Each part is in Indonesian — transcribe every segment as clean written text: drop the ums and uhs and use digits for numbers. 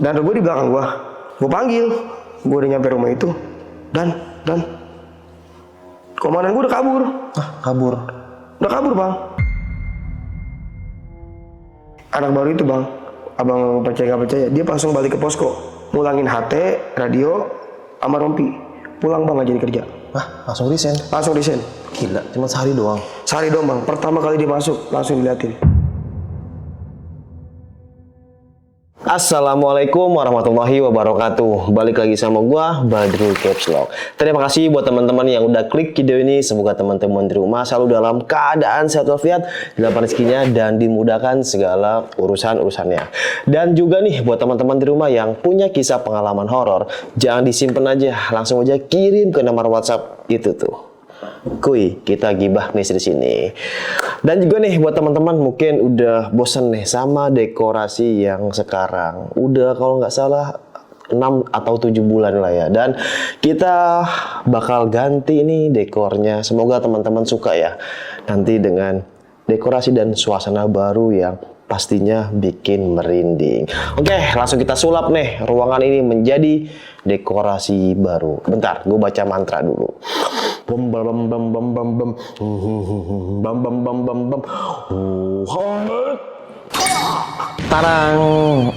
Dan Rebo di belakang gue. Gue panggil. Gue udah nyampe rumah itu. Dan. Komandan gue udah kabur. Kabur? Udah kabur bang. Anak baru itu bang. Abang percaya gak percaya. Dia langsung balik ke posko. Ngulangin HT, radio, sama rompi. Pulang bang gak jadi kerja. Langsung resign? Langsung resign. Gila, cuma sehari doang? Sehari doang bang. Pertama kali dia masuk, langsung diliatin. Assalamualaikum warahmatullahi wabarakatuh. Balik lagi sama gua, Badrul Caps Lock. Terima kasih buat teman-teman yang udah klik video ini. Semoga teman-teman di rumah selalu dalam keadaan sehat walafiat, dilapangkan rezekinya dan dimudahkan segala urusan-urusannya. Dan juga nih buat teman-teman di rumah yang punya kisah pengalaman horor, jangan disimpan aja, langsung aja kirim ke nomor WhatsApp itu tuh. Kuy, kita gibah nih di sini. Dan juga nih buat teman-teman mungkin udah bosen nih sama dekorasi yang sekarang. Udah kalau nggak salah 6 atau 7 bulan lah ya. Dan kita bakal ganti nih dekornya. Semoga teman-teman suka ya. Nanti dengan dekorasi dan suasana baru yang pastinya bikin merinding. Oke, langsung kita sulap nih ruangan ini menjadi dekorasi baru. Bentar, gue baca mantra dulu. Bam bam bam bam bam bam bam bam bam bam bam. Tarang,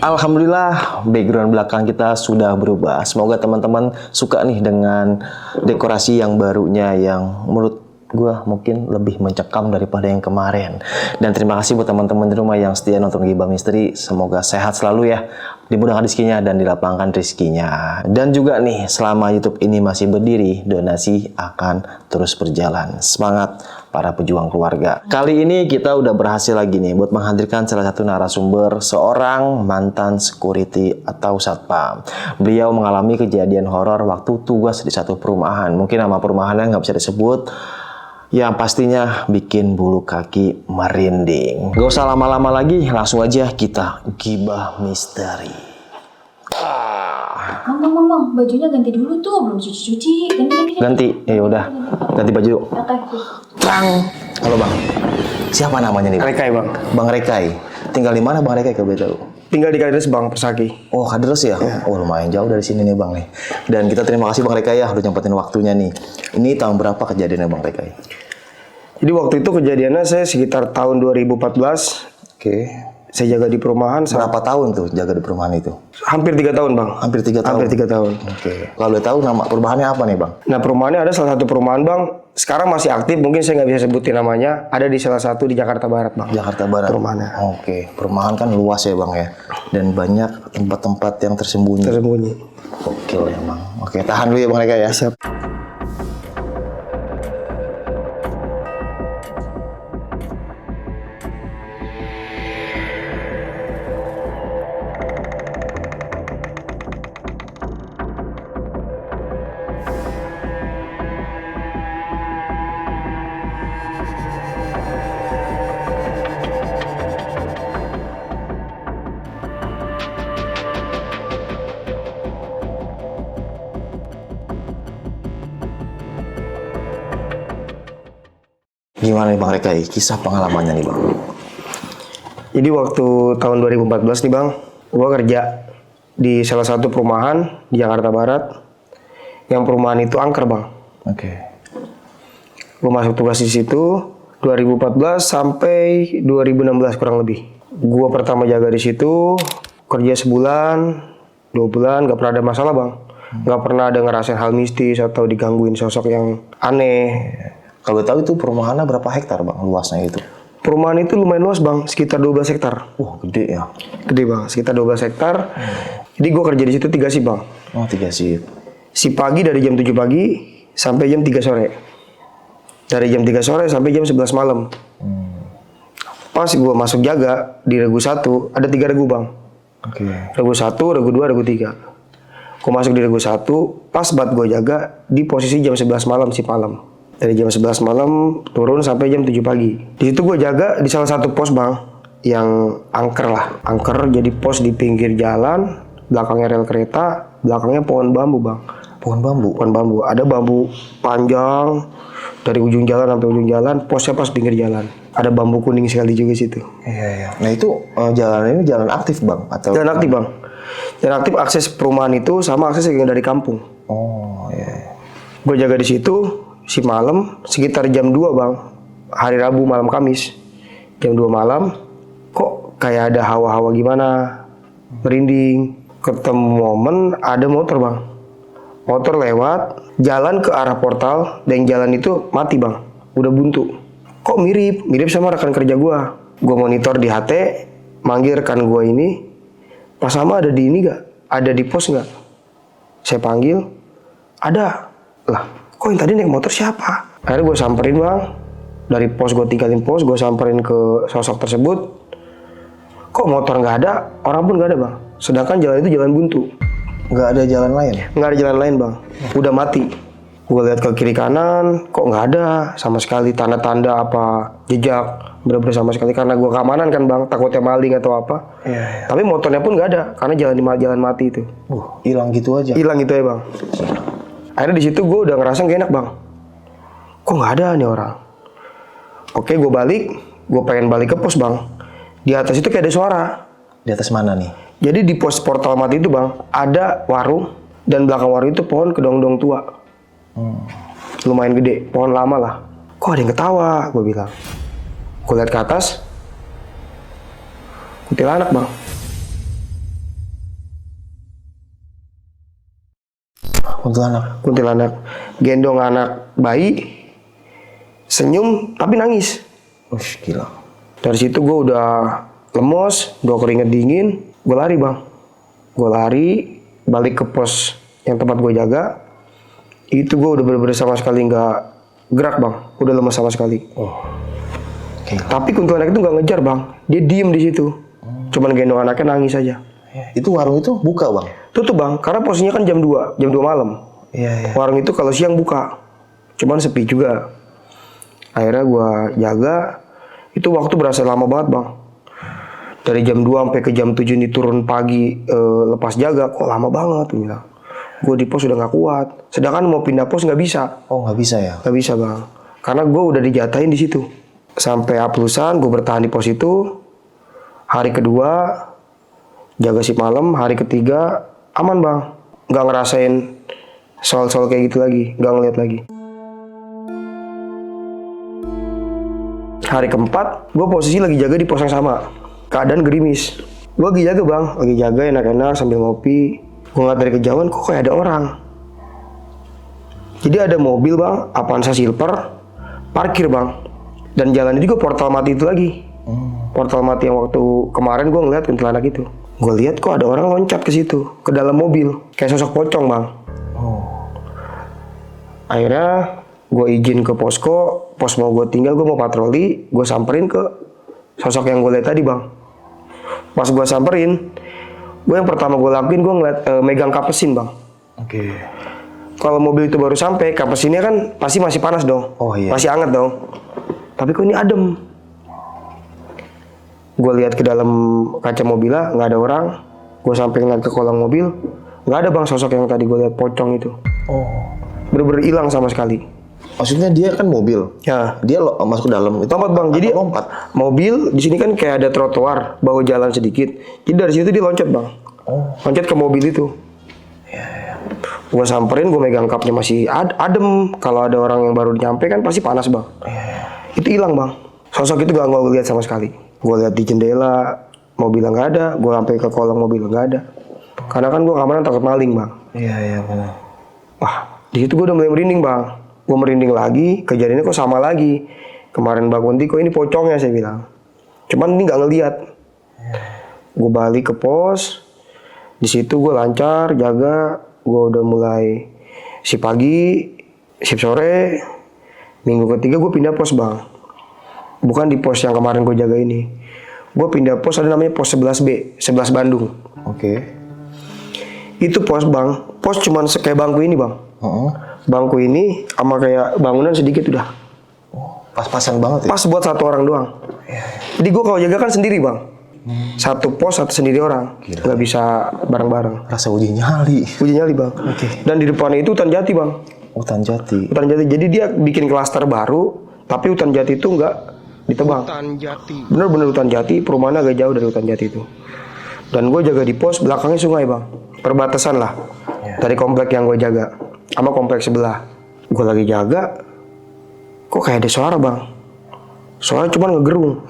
alhamdulillah background belakang kita sudah berubah. Semoga teman-teman suka nih dengan dekorasi yang barunya yang menurut gua mungkin lebih mencekam daripada yang kemarin. Dan terima kasih buat teman-teman di rumah yang setia nonton Gibah Misteri. Semoga sehat selalu ya, dimudahkan rezekinya dan dilapangkan rezekinya. Dan juga nih selama YouTube ini masih berdiri, donasi akan terus berjalan. Semangat para pejuang keluarga. Kali ini kita udah berhasil lagi nih buat menghadirkan salah satu narasumber, seorang mantan security atau satpam. Beliau mengalami kejadian horor waktu tugas di satu perumahan. Mungkin nama perumahannya nggak bisa disebut, yang pastinya bikin bulu kaki merinding. Gak usah lama-lama lagi, langsung aja kita Gibah Misteri. Bang, bajunya ganti dulu tuh, belum cuci-cuci. Ganti, ya udah, ganti baju. Oke. Bang, halo bang. Siapa namanya nih? Rekai bang. Bang Rekai. Tinggal di mana Bang Rekai kalau boleh tahu? Tinggal di Kalideres bang, Persaki. Oh, Kalideres ya? Oh, lumayan jauh dari sini nih bang nih. Dan kita terima kasih Bang Rekai ya udah nyempetin waktunya nih. Ini tahun berapa kejadiannya Bang Rekai? Jadi waktu itu kejadiannya saya sekitar tahun 2014. Oke. Saya jaga di perumahan. Berapa tahun tuh jaga di perumahan itu? Hampir 3 tahun bang. Hampir 3 tahun? Hampir 3 tahun. Oke. Kalau boleh tahu nama perumahannya apa nih bang? Nah perumahannya ada salah satu perumahan bang. Sekarang masih aktif, mungkin saya nggak bisa sebutin namanya. Ada di salah satu di Jakarta Barat bang. Jakarta Barat? Perumahannya. Oke. Perumahan kan luas ya bang ya. Dan banyak tempat-tempat yang tersembunyi. Oke ya bang. Oke, tahan dulu ya bang Rekai ya. Siap. Gimana nih Bang Rekai, kisah pengalamannya nih Bang? Jadi waktu tahun 2014 nih bang, gua kerja di salah satu perumahan di Jakarta Barat. Yang perumahan itu angker bang. Oke. Gua masuk tugas di situ 2014 sampai 2016 kurang lebih. Gua pertama jaga di situ, kerja sebulan, 2 bulan, gak pernah ada masalah bang. Gak pernah ada ngerasain hal mistis atau digangguin sosok yang aneh. Kalau tahu itu perumahannya berapa hektar bang luasnya itu? Perumahan itu lumayan luas bang, sekitar 12 hektar. Wah gede ya? Gede bang, sekitar 12 hektar. Jadi gue kerja di situ 3 shift bang. Oh 3 shift. Si pagi dari jam 7 pagi sampai jam 3 sore. Dari jam 3 sore sampai jam 11 malam. Pas gue masuk jaga di regu 1, ada 3 regu bang. Oke. Regu 1, regu 2, regu 3. Gue masuk di regu 1, pas buat gue jaga di posisi jam 11 malam si malam. Dari jam 11 malam turun sampai jam 7 pagi. Di situ gue jaga di salah satu pos bang, yang angker lah. Angker jadi pos di pinggir jalan, belakangnya rel kereta, belakangnya pohon bambu bang. Pohon bambu? Pohon bambu. Ada bambu panjang dari ujung jalan sampai ujung jalan, posnya pas pinggir jalan. Ada bambu kuning sekali juga situ. Iya iya. Nah itu jalan ini jalan aktif bang atau? Jalan aktif bang. Yang aktif akses perumahan itu sama akses yang dari kampung. Oh iya. Gue jaga di situ si malam sekitar jam 2 bang, hari Rabu malam Kamis, jam 2 malam, kok kayak ada hawa-hawa gimana, merinding. Ketemu momen ada motor bang, motor lewat, jalan ke arah portal, dan jalan itu mati bang, udah buntu. Kok mirip sama rekan kerja gue. Gue monitor di HT, manggil rekan gue ini, Pak Sama ada di ini gak? Ada di pos gak? Saya panggil, ada. Lah, kok yang tadi naik motor siapa? Akhirnya gue samperin bang, dari pos gue tinggalin pos, gue samperin ke sosok tersebut. Kok motor nggak ada, orang pun nggak ada bang. Sedangkan jalan itu jalan buntu. Nggak ada jalan lain? Nggak ada jalan lain bang, udah mati. Gue lihat ke kiri kanan, kok nggak ada sama sekali tanda-tanda apa jejak, bener-bener sama sekali. Karena gue keamanan kan bang, takutnya maling atau apa. Iya. Tapi motornya pun nggak ada, karena jalan mati itu. Hilang gitu aja? Hilang gitu ya bang. Akhirnya di situ gue udah ngerasa gak enak bang. Kok nggak ada nih orang? Oke, gue pengen balik ke pos bang. Di atas itu kayak ada suara. Di atas mana nih? Jadi di pos portal mati itu bang, ada warung, dan belakang warung itu pohon kedong-dong tua. Lumayan gede, pohon lama lah. Kok ada yang ketawa, gue bilang. Gue lihat ke atas, kuntilanak bang. Kuntilanak, gendong anak bayi, senyum tapi nangis. Gila. Dari situ gue udah lemos, udah keringet dingin, gue lari bang. Gue lari, balik ke pos yang tempat gue jaga. Itu gue udah bener-bener sama sekali nggak gerak bang, udah lemes sama sekali. Okay. Tapi kuntilanak itu nggak ngejar bang, dia diem di situ. Cuman gendong anaknya nangis aja. Itu warung itu buka bang? Tutup bang, karena posisinya kan jam 2 malam. Iya. Warung itu kalau siang buka, cuman sepi juga. Akhirnya gue jaga, itu waktu berasa lama banget bang. Dari jam 2 sampai ke jam 7 ini turun pagi lepas jaga, kok lama banget gue bilang. Gue di pos udah gak kuat, sedangkan mau pindah pos gak bisa. Oh gak bisa ya? Gak bisa bang, karena gue udah dijatahin di situ. Sampai aplusan, gue bertahan di pos itu. Hari kedua, jaga shift malam. Hari ketiga, aman bang. Gak ngerasain soal-soal kayak gitu lagi, gak ngeliat lagi. Hari keempat, gue posisi lagi jaga di pos yang sama. Keadaan gerimis. Gue lagi jaga bang, lagi jaga enak-enak sambil ngopi. Gue ngeliat dari kejauhan, kok kayak ada orang. Jadi ada mobil bang, Avanza Silver, parkir bang. Dan jalan juga portal mati itu lagi. Portal mati yang waktu kemarin gue ngeliat kuntilanak itu. Gue lihat kok ada orang loncat ke situ, ke dalam mobil, kayak sosok pocong bang. Akhirnya gue izin ke posko, pos mau gue tinggal, gue mau patroli, gue samperin ke sosok yang gue lihat tadi bang. Pas gue samperin, gue yang pertama gue lakuin, gue ngeliat megang kapesin bang. Oke. Kalau mobil itu baru sampai, kapesinnya kan pasti masih panas dong. Oh iya. Masih hangat dong. Tapi kok ini adem. Gue lihat ke dalam kaca mobilnya, nggak ada orang. Gue sampai ngeliat ke kolong mobil, nggak ada bang sosok yang tadi gue lihat pocong itu. Bener-bener hilang sama sekali. Maksudnya dia kan mobil. Ya. Dia masuk ke dalam. Itu Lompat bang. Jadi lompat. mobil di sini kan kayak ada trotoar, bahu jalan sedikit. Jadi dari situ dia loncat bang. Loncat ke mobil itu. Gue samperin, gue megang kapnya masih adem. Kalau ada orang yang baru nyampe kan pasti panas bang. Itu hilang bang. Sosok itu gak gue lihat sama sekali. Gue lihat di jendela, mobilnya nggak ada. Gue sampai ke kolong mobil nggak ada. Karena kan gue keamanan takut maling bang. Iya benar. Wah, di situ gue udah mulai merinding bang. Gue merinding lagi, kejadiannya kok sama lagi. Kemarin Bang Kunti kok ini pocongnya saya bilang. Cuman ini nggak ngelihat. Gue balik ke pos. Di situ gue lancar, jaga. Gue udah mulai shift pagi, shift sore. Minggu ketiga gue pindah pos bang. Bukan di pos yang kemarin gue jaga ini. Gue pindah pos, ada namanya pos 11B, 11 Bandung. Oke. Itu pos bang. Pos cuman kayak bangku ini bang. Bangku ini sama kayak bangunan sedikit udah. Pas-pasan banget ya? Pas buat satu orang doang. Jadi gue kalau jaga kan sendiri bang. Satu pos, satu sendiri orang. Nggak bisa bareng-bareng. Rasa uji nyali. Uji nyali bang. Dan di depannya itu hutan jati bang. Hutan jati. Hutan jati. Jadi dia bikin klaster baru. Tapi hutan jati itu nggak ditebang. Hutan jati. Bener-bener hutan jati. Perumahannya agak jauh dari hutan jati itu. Dan gue jaga di pos belakangnya sungai bang, perbatasan lah dari komplek yang gue jaga sama komplek sebelah. Gue lagi jaga, kok kayak ada suara bang. Suara cuman ngegerung,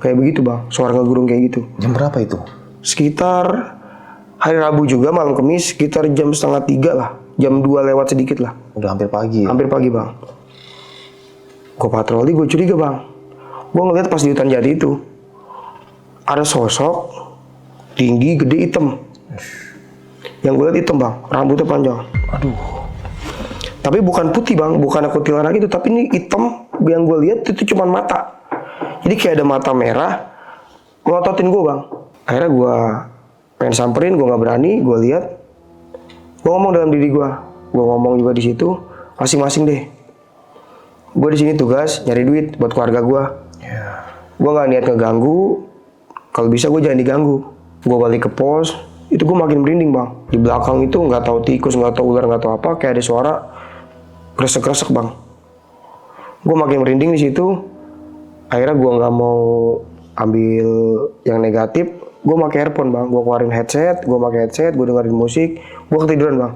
kayak begitu bang. Suara ngegerung kayak gitu. Jam berapa itu? Sekitar hari Rabu juga malam Kamis, sekitar jam 2:30 lah, jam 2 lewat sedikit lah. Udah hampir pagi. Hampir pagi bang. Gue patroli, gue curiga bang. Gue ngeliat pas di hutan jati itu ada sosok tinggi, gede, hitam. Yang gue liat hitam bang, rambutnya panjang. Aduh. Tapi bukan putih bang, bukan kuntilanak gitu, tapi ini hitam. Yang gue lihat itu cuma mata. Jadi kayak ada mata merah melototin gue bang. Akhirnya gue pengen samperin, gue nggak berani. Gue lihat, gue ngomong dalam diri gue ngomong juga di situ, masing-masing deh. Gue di sini tugas nyari duit buat keluarga gue. Gue nggak niat ngeganggu. Kalau bisa gue jangan diganggu. Gue balik ke pos, itu gue makin merinding bang. Di belakang itu nggak tahu tikus, nggak tahu ular, nggak tahu apa, kayak ada suara kresek-kresek bang. Gue makin merinding di situ. Akhirnya gue nggak mau ambil yang negatif. Gue pakai earphone bang. Gue keluarin headset, gue dengerin musik, gue ketiduran bang.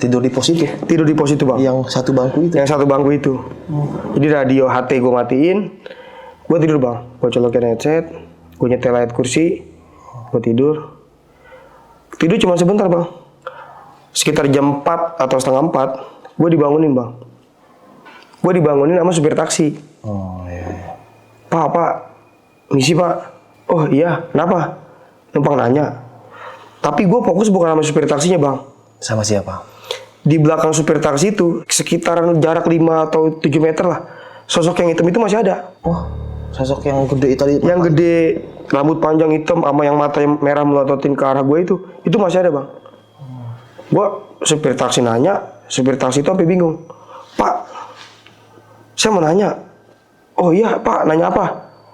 Tidur di pos itu? Tidur di pos itu bang. Yang satu bangku itu? Yang satu bangku itu. Jadi radio HT gue matiin, gue tidur bang. Gue colokin headset, gue nyetel layar kursi, gue tidur. Tidur cuma sebentar bang. Sekitar jam 4 atau setengah 4, gue dibangunin bang. Gue dibangunin sama supir taksi. Oh iya. Pak, misi pak. Oh iya, kenapa? Numpang nanya. Tapi gue fokus bukan sama supir taksinya bang. Sama siapa? Di belakang supir taksi itu, sekitaran jarak 5 atau 7 meter lah. Sosok yang hitam itu masih ada. Oh, sosok yang gede tadi? Yang gede, rambut panjang hitam sama yang mata yang merah melototin ke arah gue itu masih ada bang. Gue supir taksi nanya, supir taksi itu sampai bingung. Pak, saya mau nanya. Oh iya pak, nanya apa?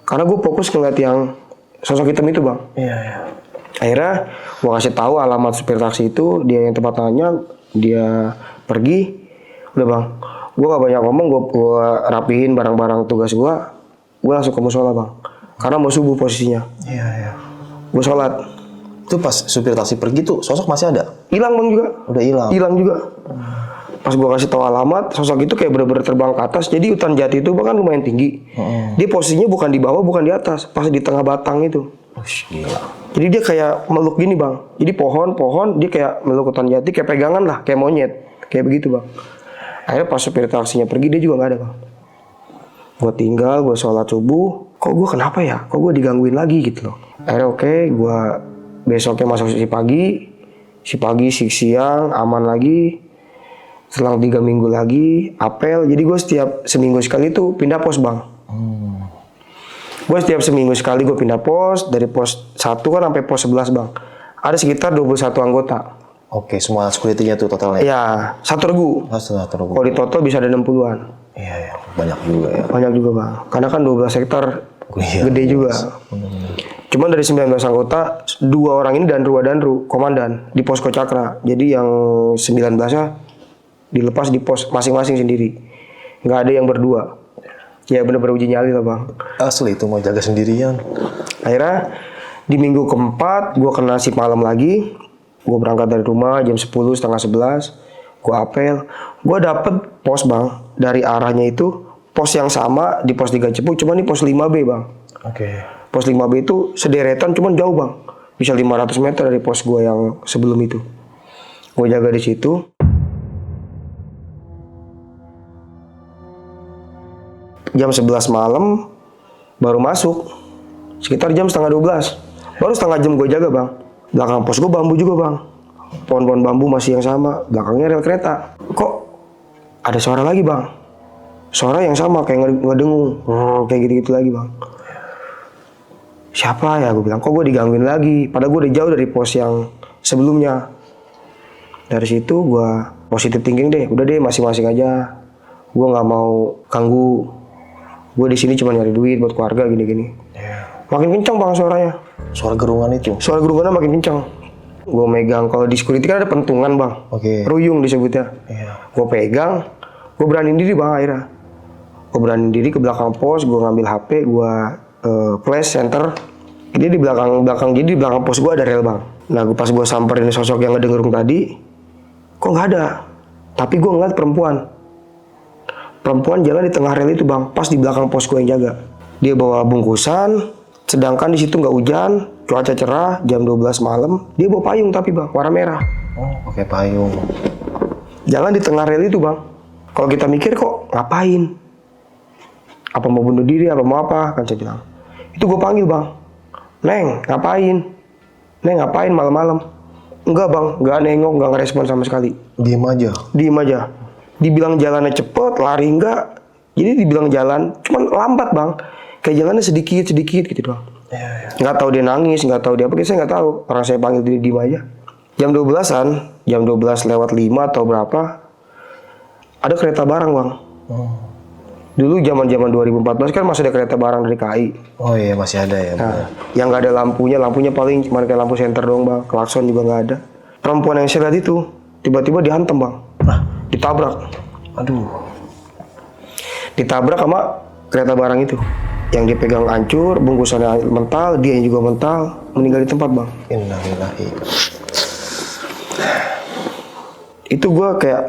Karena gue fokus ngeliat yang sosok hitam itu bang. Iya. Akhirnya gue kasih tahu alamat supir taksi itu, dia yang tempat nanya, dia pergi. Udah bang, gue gak banyak ngomong, gue rapihin barang-barang tugas gue langsung ke musola bang. Karena mau subuh posisinya. Iya. Gue sholat. Itu pas supir taksi pergi tuh sosok masih ada? Hilang bang juga. Udah hilang? Hilang juga. Pas gue kasih tahu alamat, sosok itu kayak bener-bener terbang ke atas. Jadi hutan jati itu bahkan lumayan tinggi. Dia posisinya bukan di bawah, bukan di atas, pas di tengah batang itu. Gila. Jadi dia kayak meluk gini bang. Jadi pohon, dia kayak meluk hutan jati, kayak pegangan lah, kayak monyet, kayak begitu bang. Akhirnya pas supir taksinya pergi, dia juga nggak ada bang. Gue tinggal, gue sholat subuh. Kok gue kenapa ya? Kok gue digangguin lagi gitu loh. Akhirnya oke, gue besoknya masuk si pagi, siang, aman lagi. Selang 3 minggu lagi, apel. Jadi gue setiap seminggu sekali tuh pindah pos bang. Gue setiap seminggu sekali gue pindah pos. Dari pos 1 kan sampai pos 11 bang. Ada sekitar 21 anggota. Oke, semua security-nya tuh totalnya? Iya, satu regu. Satu regu. Kalau di total bisa ada 60-an. Iya, banyak juga ya. Banyak juga bang. Karena kan 12 hektar, gede juga. Cuman dari 19 anggota, 2 orang ini danru komandan di posko Cakra. Jadi yang 19-nya dilepas di pos masing-masing sendiri. Nggak ada yang berdua. Ya bener-bener uji nyali lah bang. Asli itu mau jaga sendirian. Akhirnya di minggu keempat gue kena shift malam lagi. Gue berangkat dari rumah jam 10, setengah 11. Gue apel. Gue dapet pos bang. Dari arahnya itu pos yang sama di pos 3 Cepuk. Cuman di pos 5B bang. Oke. Pos 5B itu sederetan cuman jauh bang. Bisa 500 meter dari pos gue yang sebelum itu. Gue jaga di situ. Jam 11 malam baru masuk. Sekitar jam setengah 12. Baru setengah jam gue jaga bang. Belakang pos gue bambu juga bang. Pohon-pohon bambu masih yang sama. Belakangnya rel kereta. Kok ada suara lagi bang? Suara yang sama kayak ngedengung. Kayak gitu-gitu lagi bang. Siapa ya? Gue bilang, kok gue digangguin lagi? Padahal gue udah jauh dari pos yang sebelumnya. Dari situ gue positive thinking deh. Udah deh masing-masing aja. Gue nggak mau ganggu. Gue di sini cuma nyari duit buat keluarga gini-gini. Makin kencang bang suaranya. Suara gerungan itu? Suara gerungannya makin kencang. Gue megang, kalau di security kan ada pentungan bang. Oke. Ruyung disebutnya. Iya. Gue pegang, gue beraniin diri bang akhirnya. Gue beraniin diri ke belakang pos, gue ngambil HP, gue flash center. Dia di belakang, jadi di belakang pos gue ada rel bang. Nah pas gue samperin sosok yang ngedengerung tadi, kok nggak ada. Tapi gue ngeliat perempuan jalan di tengah rel itu bang, pas di belakang pos gue yang jaga. Dia bawa bungkusan, sedangkan di situ nggak hujan, cuaca cerah, jam 12 malam. Dia bawa payung tapi bang, warna merah. Oh, pakai payung. Jalan di tengah rel itu bang. Kalau kita mikir kok ngapain? Apa mau bunuh diri, apa mau apa? Kan saya bilang. Itu gue panggil bang. Neng, ngapain? Neng, ngapain malam-malam? Enggak bang, nggak nengok, nggak ngerespon sama sekali. Diem aja. Diem aja. Dibilang jalannya cepet, lari enggak. Jadi dibilang jalan, cuman lambat bang. Kayak jalannya sedikit gitu doang. Iya. Nggak tahu dia nangis, nggak tahu dia apa, saya nggak tahu. Orang saya panggil dia diem aja. Jam 12-an, jam 12 lewat 5 atau berapa, ada kereta barang bang. Dulu zaman 2014 kan masih ada kereta barang dari KAI. Oh iya, masih ada ya. Nah, yang nggak ada lampunya paling cuma kayak lampu senter doang bang. Klakson juga nggak ada. Perempuan yang saya lihat itu tiba-tiba dihantam bang. Ditabrak. Aduh. Ditabrak sama kereta barang itu. Yang dipegang hancur, bungkusannya mental, dia juga mental, meninggal di tempat bang. Innalillahi. Itu gue kayak,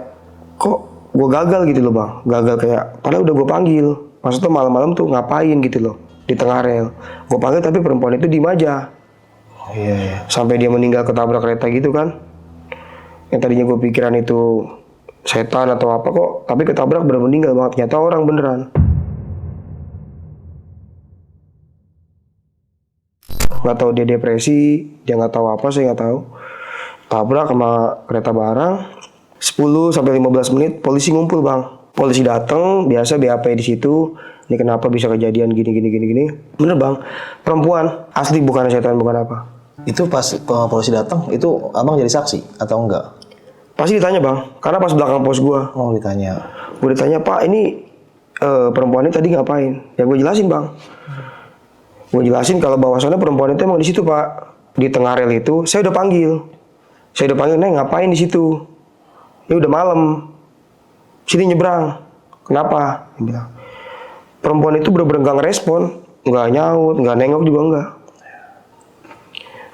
kok gue gagal gitu loh bang. Gagal kayak, padahal udah gue panggil. Maksudnya malam-malam tuh ngapain gitu loh, di tengah rel. Gue panggil tapi perempuan itu diem aja. Iya. Sampai dia meninggal ketabrak kereta gitu kan. Yang tadinya gue pikiran itu setan atau apa kok, tapi ketabrak bener meninggal banget. Ternyata orang beneran. Nggak tahu dia depresi, dia nggak tahu apa, saya nggak tahu. Tabrak sama kereta barang. 10 sampai 15 menit polisi ngumpul bang. Polisi datang, biasa BAP di situ. Ini kenapa bisa kejadian gini. Bener bang, perempuan asli, bukan setan, bukan apa. Itu pas polisi datang, itu abang jadi saksi atau enggak? Pasti ditanya bang, karena pas belakang pos gua. Oh, ditanya. Gue ditanya, Pak ini perempuan ini tadi ngapain? Ya gue jelasin bang. Gue jelasin kalau bahwasannya perempuan itu emang di situ pak, di tengah rel itu. Saya udah panggil, Neng ngapain di situ? Ini udah malam, sini nyebrang. Kenapa? Dia bilang. Perempuan itu bener-bener nggak ngerespon, nggak nyaut, nggak nengok juga nggak.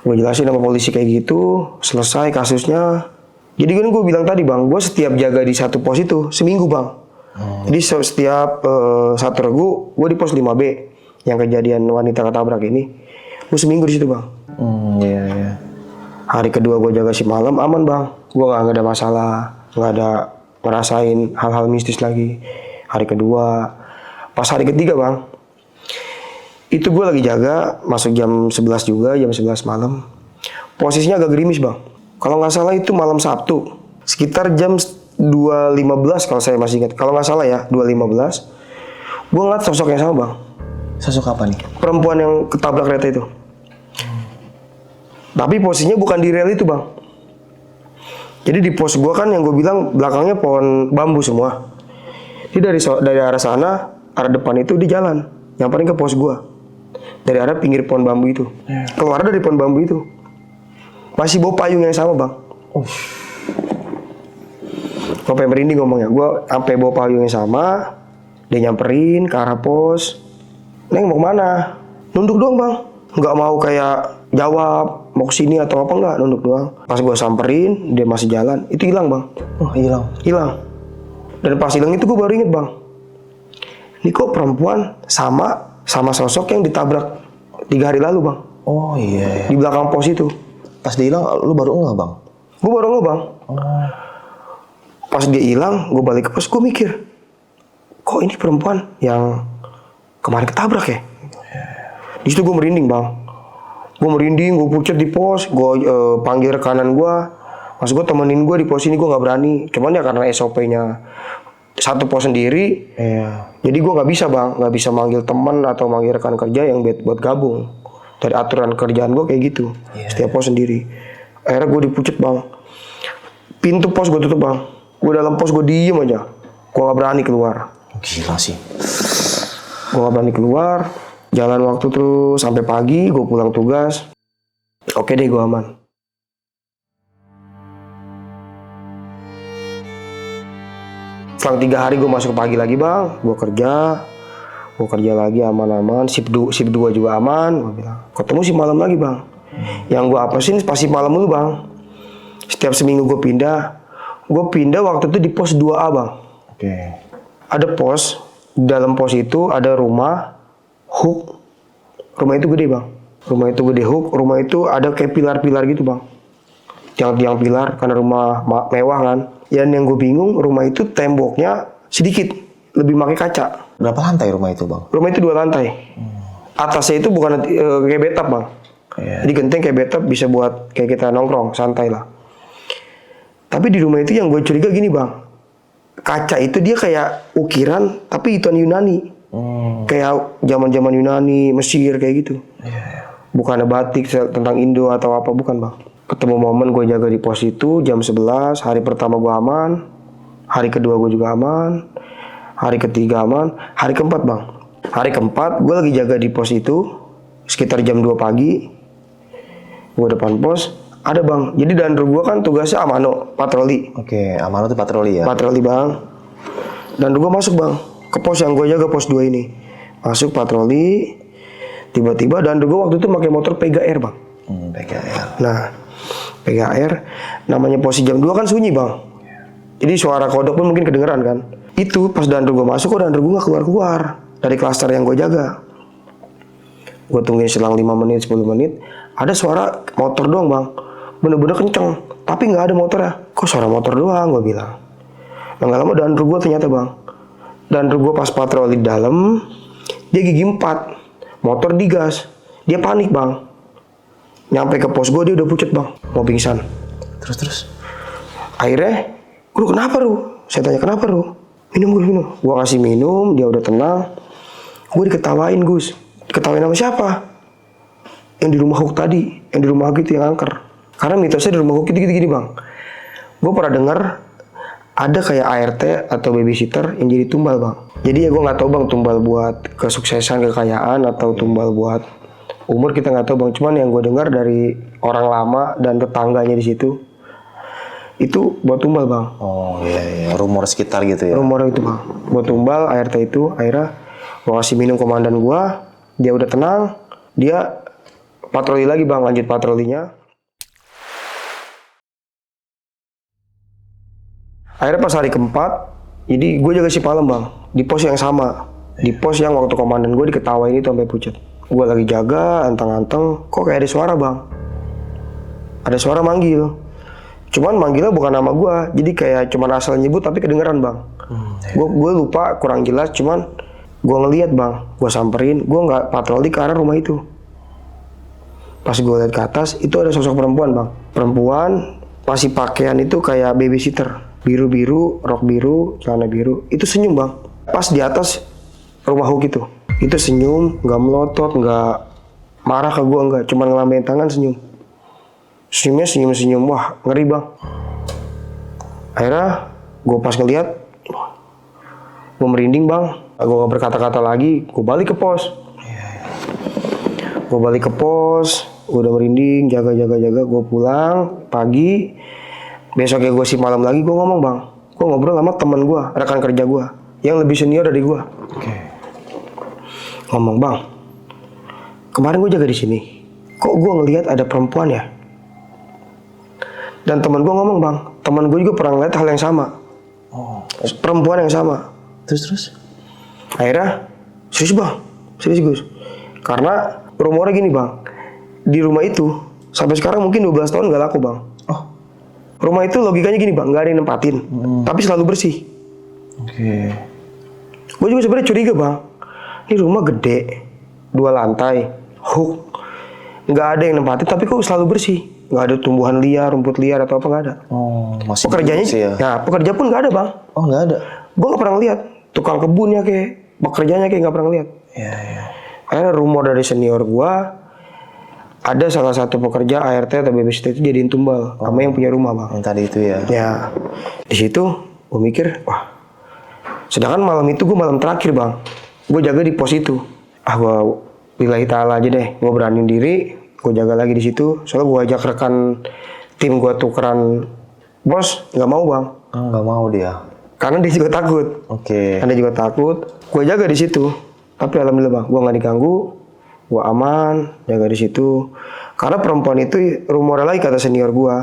Gue jelasin sama polisi kayak gitu, selesai kasusnya. Jadi kan gue bilang tadi bang, gue setiap jaga di satu pos itu seminggu bang. Jadi setiap satu Regu, gue di pos 5B yang kejadian wanita ketabrak ini, gue seminggu di situ bang. Iya. Hari kedua gue jaga si malam aman bang, gue nggak ada masalah, nggak ada ngerasain hal-hal mistis lagi. Hari kedua, pas hari ketiga bang, itu gue lagi jaga, masuk jam 11 juga, jam 11 malam. Posisinya agak gerimis bang. Kalau nggak salah itu malam Sabtu, sekitar jam 2.15 kalau saya masih ingat. Kalau nggak salah ya, 2.15. Gue ngeliat sosok yang sama bang. Sosok apa nih? Perempuan yang ketabrak kereta itu. Tapi posisinya bukan di rel itu bang. Jadi di pos gue kan yang gue bilang belakangnya pohon bambu semua. Jadi dari arah sana, arah depan itu di jalan, nyamperin ke pos gue. Dari arah pinggir pohon bambu itu. Keluar dari pohon bambu itu. Masih bawa payung yang sama bang. Gue sampai merinding ngomongnya. Gue sampai bawa payung yang sama. Dia nyamperin ke arah pos. Neng mau kemana? Nunduk doang bang. Nggak mau kayak jawab mau kesini atau apa, nggak, nunduk doang. Pas gue samperin, dia masih jalan. Itu hilang bang. Oh, hilang. Hilang. Dan pas hilang itu gue baru inget bang. Ini kok perempuan sama sosok yang ditabrak 3 hari lalu bang. Oh iya. Di belakang pos itu. Pas dia hilang, lu baru nggak bang? Gue baru nggak bang. Pas dia hilang, gue balik ke pos, gue mikir, kok ini perempuan yang kemarin ketabrak ya? Di situ gue merinding bang. Gue merinding, gue pucat di pos, gue panggil rekanan gue. Maksud gue temenin gue di pos ini, gue nggak berani. Cuman ya karena SOP-nya satu pos sendiri. Iya. Jadi gue nggak bisa bang, nggak bisa manggil teman atau manggil rekan kerja yang buat gabung. Dari aturan kerjaan gue kayak gitu. Setiap pos sendiri. Akhirnya gue dipucat bang. Pintu pos gue tutup bang. Gue dalam pos gue diem aja. Gue nggak berani keluar. Gila sih. Gue nggak berani keluar. Jalan waktu terus sampai pagi. Gue pulang tugas. Oke deh, gue aman. Selang 3 hari gue masuk pagi lagi bang. Gue kerja. Gue kerja lagi aman-aman, shift 2 juga aman. Gue bilang, ketemu si malam lagi bang. Yang gue apasin pasti malam dulu bang. Setiap seminggu gue pindah waktu itu di pos 2A bang. Oke. Ada pos, dalam pos itu ada rumah, hook. Rumah itu gede bang. Rumah itu gede hook, rumah itu ada kayak pilar-pilar gitu bang. Tiang-tiang pilar, karena rumah mewah kan. Yang gue bingung, rumah itu temboknya sedikit, lebih pakai kaca. Berapa lantai rumah itu bang? Rumah itu 2 lantai. Atasnya itu bukan kayak bathtub bang. Jadi genteng kayak bathtub, bisa buat kayak kita nongkrong, santai lah. Tapi di rumah itu yang gue curiga gini bang. Kaca itu dia kayak ukiran, tapi itu Yunani. Kayak zaman-zaman Yunani, Mesir kayak gitu. Bukan ada batik tentang Indo atau apa, bukan bang. Ketemu momen gue jaga di pos itu jam 11, hari pertama gue aman. Hari kedua gue juga aman. Hari ketiga aman. Hari keempat bang. Hari keempat gue lagi jaga di pos itu. Sekitar jam 2 pagi. Gue depan pos. Ada bang. Jadi dandru gue kan tugasnya amano, patroli. Oke, Amano tuh patroli ya? Patroli bang. Dandru gue masuk bang. Ke pos yang gue jaga, pos 2 ini. Masuk patroli. Tiba-tiba dandru gue waktu itu pakai motor PGR bang. PGR. Nah, PGR. Namanya posisi jam 2 kan sunyi bang. Jadi suara kodok pun mungkin kedengeran kan. Itu pas dandru gue masuk, kok dandru gue gak keluar-keluar dari klaster yang gue jaga. Gue tungguin selang 5 menit, 10 menit. Ada suara motor doang bang. Bener-bener kenceng. Tapi gak ada motornya. Kok suara motor doang, gue bilang. Nah, gak lama dandru gue ternyata bang. Dandru gue pas patroli dalam, dia gigi 4. Motor digas. Dia panik bang. Nyampe ke pos gue dia udah pucet bang. Mau pingsan. Terus? Akhirnya, Ru kenapa Ru? Saya tanya kenapa Ru? Minum Gus, minum. Gue kasih minum, dia udah tenang. Gue diketawain Gus. Diketawain sama siapa? Yang di rumah Hook tadi. Yang di rumah Hook itu yang angker. Karena mitosnya di rumah Hook itu gini bang. Gue pernah dengar ada kayak ART atau babysitter yang jadi tumbal bang. Jadi ya gue nggak tahu bang, tumbal buat kesuksesan, kekayaan, atau tumbal buat umur, kita nggak tahu bang. Cuman yang gue dengar dari orang lama dan tetangganya di situ, itu buat tumbal bang. Oh iya, rumor sekitar gitu ya? Rumor itu bang, buat tumbal ART itu. Akhirnya gue kasih minum komandan gue, dia udah tenang, dia patroli lagi bang, lanjut patrolinya. Akhirnya pas hari keempat, jadi gue jaga si Palem bang, di pos yang sama, di pos yang waktu komandan gue diketawain itu sampai pucet. Gue lagi jaga, anteng-anteng, kok kayak ada suara bang, ada suara manggil. Cuman manggilnya bukan nama gue, jadi kayak cuman asal nyebut tapi kedengeran bang. Gue lupa, kurang jelas, cuman gue ngeliat bang, gue samperin, gue nggak patroli ke arah rumah itu. Pas gue lihat ke atas, itu ada sosok perempuan bang. Perempuan masih pakaian itu kayak babysitter, biru-biru, rok biru, celana biru. Itu senyum bang, pas di atas rumah Hook itu senyum, nggak melotot, nggak marah ke gue, nggak, cuman ngelambain tangan senyum. Senyumnya senyum-senyum, wah ngeri bang. Akhirnya gue pas ngeliat, gue merinding bang. Gue gak berkata-kata lagi, gue balik ke pos. Gue balik ke pos, gue udah merinding, jaga, gue pulang pagi. Besoknya gue si malam lagi, gue ngomong bang. Gue ngobrol sama teman gue, rekan kerja gue, yang lebih senior dari gue. Ngomong bang, kemarin gue jaga di sini, kok gue ngelihat ada perempuan ya? Dan teman gue ngomong bang, teman gue juga pernah ngeliat hal yang sama. Perempuan yang sama. Terus? Akhirnya, serius bang, serius Gus. Karena rumornya gini bang, di rumah itu sampai sekarang mungkin 12 tahun gak laku bang. Rumah itu logikanya gini bang, gak ada yang nempatin, tapi selalu bersih. Gue juga sebenarnya curiga bang, ini rumah gede, 2 lantai, Hook, gak ada yang nempatin, tapi kok selalu bersih. Gak ada tumbuhan liar, rumput liar atau apa, gak ada. Masih Pekerjanya, ya? nah pekerja pun gak ada bang. Oh nggak ada? Gue gak pernah lihat tukang kebunnya kayak, pekerjanya kayak gak pernah lihat. Akhirnya rumor dari senior gue, ada salah satu pekerja ART atau babysitter itu jadiin tumbal sama yang punya rumah bang. Yang tadi itu ya? Ya, di situ gue mikir, wah. Sedangkan malam itu gue malam terakhir bang, gue jaga di pos itu. Gue lillahi ta'ala aja deh, gue beraniin diri, gue jaga lagi di situ. Soalnya gue ajak rekan tim gue tukeran bos, nggak mau bang. Nggak mau dia? Karena dia juga takut. Karena dia juga takut. Gue jaga di situ. Tapi alhamdulillah bang, gue nggak diganggu, gue aman, jaga di situ. Karena perempuan itu rumornya lagi kata senior gue,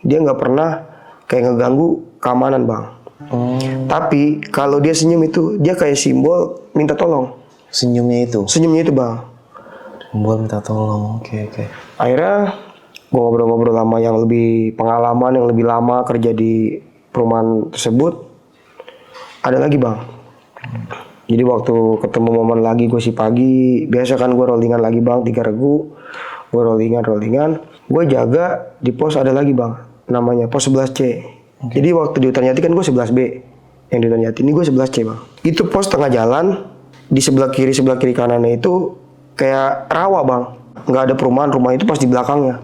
dia nggak pernah kayak ngeganggu keamanan bang. Tapi kalau dia senyum itu, dia kayak simbol minta tolong. Senyumnya itu bang. buat minta tolong. Oke. Akhirnya gue ngobrol-ngobrol sama yang lebih pengalaman, yang lebih lama kerja di perumahan tersebut. Ada lagi bang. Jadi waktu ketemu momen lagi gue si pagi, biasa kan gue rollingan lagi bang, 3 regu. Gue rollingan. Gue jaga di pos ada lagi bang, namanya pos 11C. Jadi waktu di Hutan Jati kan gue 11B. Yang di Hutan Jati ini gue 11C bang. Itu pos tengah jalan, di sebelah kiri kanannya itu kayak rawa bang. Nggak ada perumahan, rumah itu pas di belakangnya.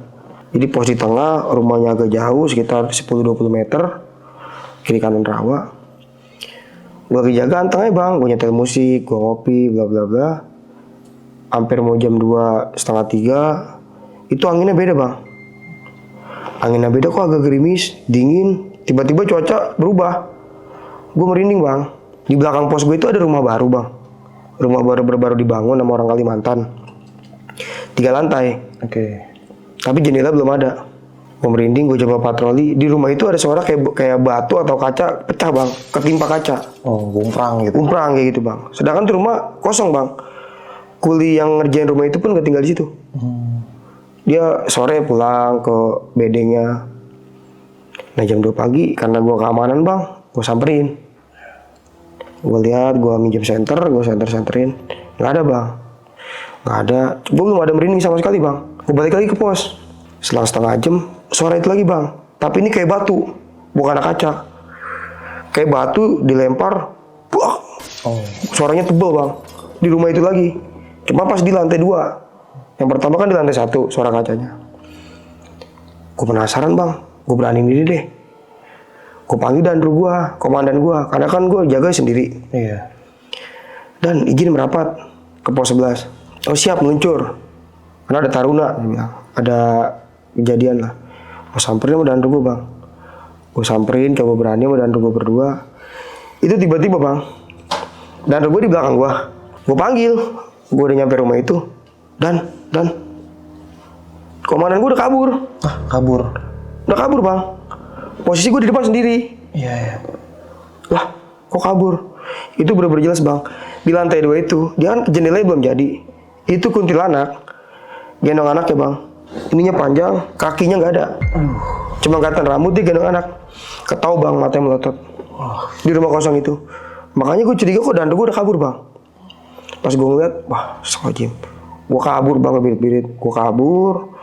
Jadi pos di tengah, rumahnya agak jauh, sekitar 10-20 meter. Kiri kanan rawa. Gue lagi jaga antengnya bang, gue nyetel musik, gue ngopi, bla bla bla. Hampir mau jam 2:30, itu anginnya beda bang. Anginnya beda kok agak gerimis, dingin. Tiba-tiba cuaca berubah. Gue merinding bang. Di belakang pos gue itu ada rumah baru bang. Rumah baru dibangun sama orang Kalimantan. 3 lantai. Oke. Tapi jendela belum ada. Gue merinding, gue coba patroli. Di rumah itu ada suara kayak batu atau kaca pecah bang, ketimpa kaca. Oh, gumprang gitu. Umprang kayak gitu bang. Sedangkan tuh rumah kosong bang. Kuli yang ngerjain rumah itu pun gak tinggal di situ. Dia sore pulang ke bedengnya. Nah jam 2 pagi karena gue keamanan bang, gue samperin. Gue lihat, gue minjem senter, gue senterin. Gak ada bang. Gak ada. Gue belum ada merinding sama sekali bang. Gue balik lagi ke pos. Selang setengah jam, suara itu lagi bang. Tapi ini kayak batu, bukan kaca. Kayak batu dilempar, buah. Suaranya tebel bang. Di rumah itu lagi. Cuma pas di lantai 2. Yang pertama kan di lantai 1, suara kacanya. Gue penasaran bang, gue beraniin diri deh. Gue panggil dandru gue, komandan gue. Karena kan gue jaga sendiri. Iya. Dan izin merapat ke pos 11. Oh siap, meluncur. Karena ada taruna, dia bilang. Ada kejadian lah. Gue samperin sama dandru gue bang. Gue samperin, coba berani sama dandru gue berdua. Itu tiba-tiba bang, dandru gue di belakang gue. Gue panggil, gue udah nyampe rumah itu. Dan komandan gue udah kabur. Kabur. Udah kabur bang. Posisi gue di depan sendiri. Iya. Lah, kok kabur? Itu bener-bener jelas bang. Di lantai 2 itu, dia kan jendelanya belum jadi. Itu kuntilanak, gendong anak ya bang. Ininya panjang, kakinya nggak ada. Cuma kelihatan rambut dia gendong anak. Ketau bang, matanya melotot. Di rumah kosong itu. Makanya gue curiga kok dandru gue udah kabur bang. Pas gue ngeliat, wah astagfirullahaladzim. Gue kabur bang, birit-birit. Gue kabur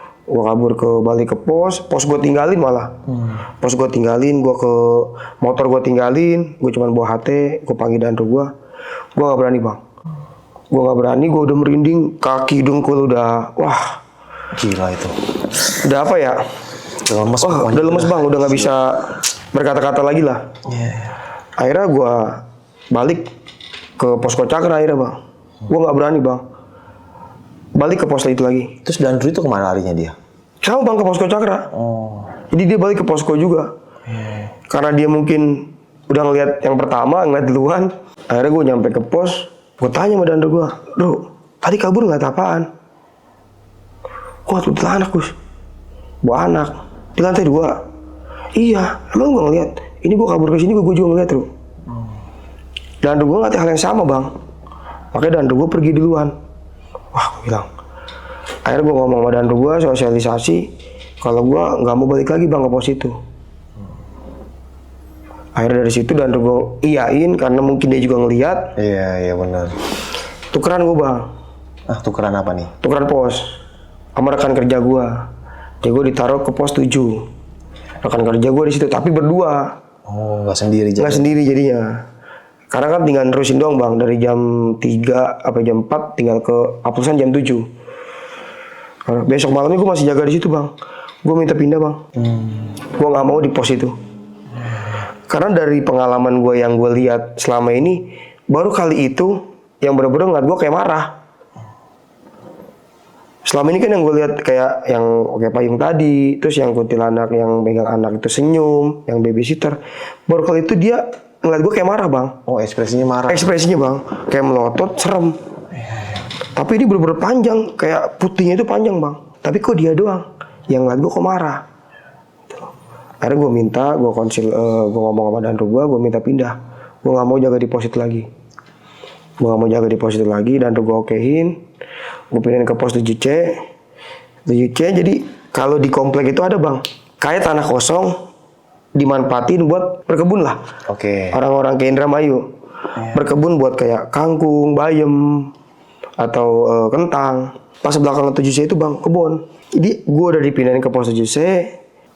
ke balik ke pos gue tinggalin malah. Pos gue tinggalin, gue ke motor gue tinggalin. Gue cuma bawa HT, gue panggil dandru gue. Gue nggak berani bang. Gue nggak berani, gue udah merinding, kaki dengkul udah, wah. Gila itu. Udah apa ya? Udah lemes. Wah, udah lemes bang, udah nggak bisa berkata-kata lagi lah. Iya. Akhirnya gue balik ke posko Cakra akhirnya bang. Gue nggak berani bang. Balik ke pos itu lagi. Terus dandru itu kemana larinya dia? Sama bang ke posko Cakra. Oh. Jadi dia balik ke posko juga. Karena dia mungkin udah ngeliat yang pertama, ngeliat duluan. Akhirnya gue nyampe ke pos. Gue tanya sama dandru gue, bro, tadi kabur ngeliat apaan? Wah, tuh anak Gus. Bawa anak di lantai 2. Iya, emang gue ngeliat. Ini gue kabur ke sini, gue juga ngeliat tuh. Dandru gue ngeliat hal yang sama bang. Makanya dandru gue pergi duluan. Wah, gue bilang. Akhirnya gue ngomong sama dandru gue, sosialisasi. Kalau gue nggak mau balik lagi bang ke pos itu. Akhirnya dari situ dandru gue iyain karena mungkin dia juga ngeliat. Iya benar. Tukeran gue bang. Tukeran apa nih? Tukeran pos sama rekan kerja gue. Jadi gue ditaruh ke pos 7. Rekan kerja gue di situ, tapi berdua. Oh, nggak sendiri jadi. Nggak sendiri jadinya. Karena kan tinggal nerusin doang bang, dari jam 3 sampai jam 4 tinggal ke Aplusan jam 7. Karena besok malamnya gue masih jaga di situ bang. Gue minta pindah bang. Gue nggak mau di pos itu. Karena dari pengalaman gue yang gue lihat selama ini, baru kali itu yang bener-bener ngeliat gue kayak marah. Selama ini kan yang gue lihat kayak yang kayak payung tadi, terus yang kuntilanak yang megang anak itu senyum, yang babysitter. Baru kali itu dia ngeliat gue kayak marah bang. Oh, ekspresinya marah. Ekspresinya bang, kayak melotot, serem. Tapi ini bener-bener panjang, kayak putihnya itu panjang bang. Tapi kok dia doang yang ngeliat gue kok marah. Akhirnya gue minta, gue ngomong sama Danru gue minta pindah. Gue nggak mau jaga di pos itu lagi. Danru gue okein. Gue pindahin ke pos 7C. Jadi kalau di komplek itu ada bang, kayak tanah kosong dimanfaatin buat berkebun lah. Oke. Orang-orang ke Indramayu berkebun buat kayak kangkung, bayam, atau kentang. Pas belakang 7C itu bang, kebun. Jadi gue udah dipindahin ke pos 7C,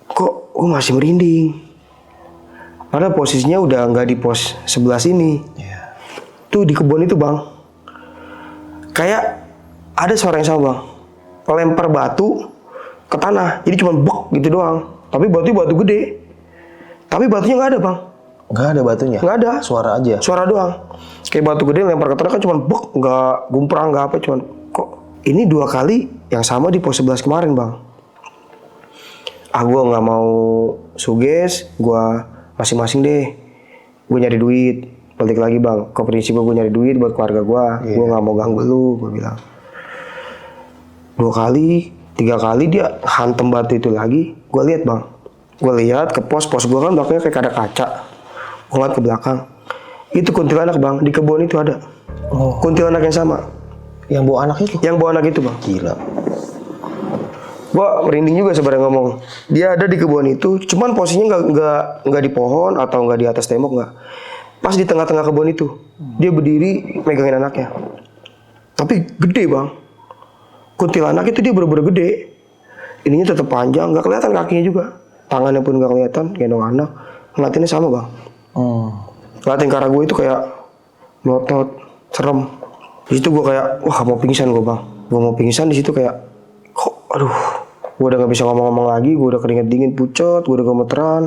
kok gue masih merinding. Padahal posisinya udah nggak di pos 11 ini. Tuh di kebun itu bang, kayak ada suara yang sama bang, lempar batu ke tanah. Jadi cuma bok gitu doang. Tapi batunya batu gede. Tapi batunya nggak ada bang. Nggak ada batunya? Nggak ada. Suara aja? Suara doang. Kayak batu gede lempar ke tanah kan cuma bok, nggak gumprang, nggak apa, cuman kok ini 2 kali yang sama di pos 11 kemarin bang. Gue nggak mau suges, gue masing-masing deh. Gue nyari duit, balik lagi bang. Ke prinsip gue nyari duit buat keluarga gue. Gue nggak mau ganggu lu, gue bilang. 2 kali, 3 kali dia hantem batu itu lagi. Gue lihat bang, gue lihat ke pos gue kan belakangnya kayak ada kaca. Gue ngeliat ke belakang, itu kuntilanak bang, di kebun itu ada. Kuntilanak yang sama. Yang bawa anak itu? Yang bawa anak itu bang. Gila. Gue merinding juga sebenarnya ngomong. Dia ada di kebun itu, cuman posisinya nggak di pohon atau nggak di atas tembok, nggak. Pas di tengah-tengah kebun itu, dia berdiri megangin anaknya. Tapi gede bang. Kuntilanak itu dia bener-bener gede. Ininya tetap panjang, nggak kelihatan kakinya juga. Tangannya pun nggak kelihatan, gendong anak. Ngeliatinnya sama bang. Ngeliatin ke arah gue itu kayak melotot, serem. Di situ gue kayak, wah mau pingsan gue bang. Gue mau pingsan di situ kayak, kok, aduh. Gue udah nggak bisa ngomong-ngomong lagi. Gue udah keringet dingin, pucet. Gue udah gemeteran.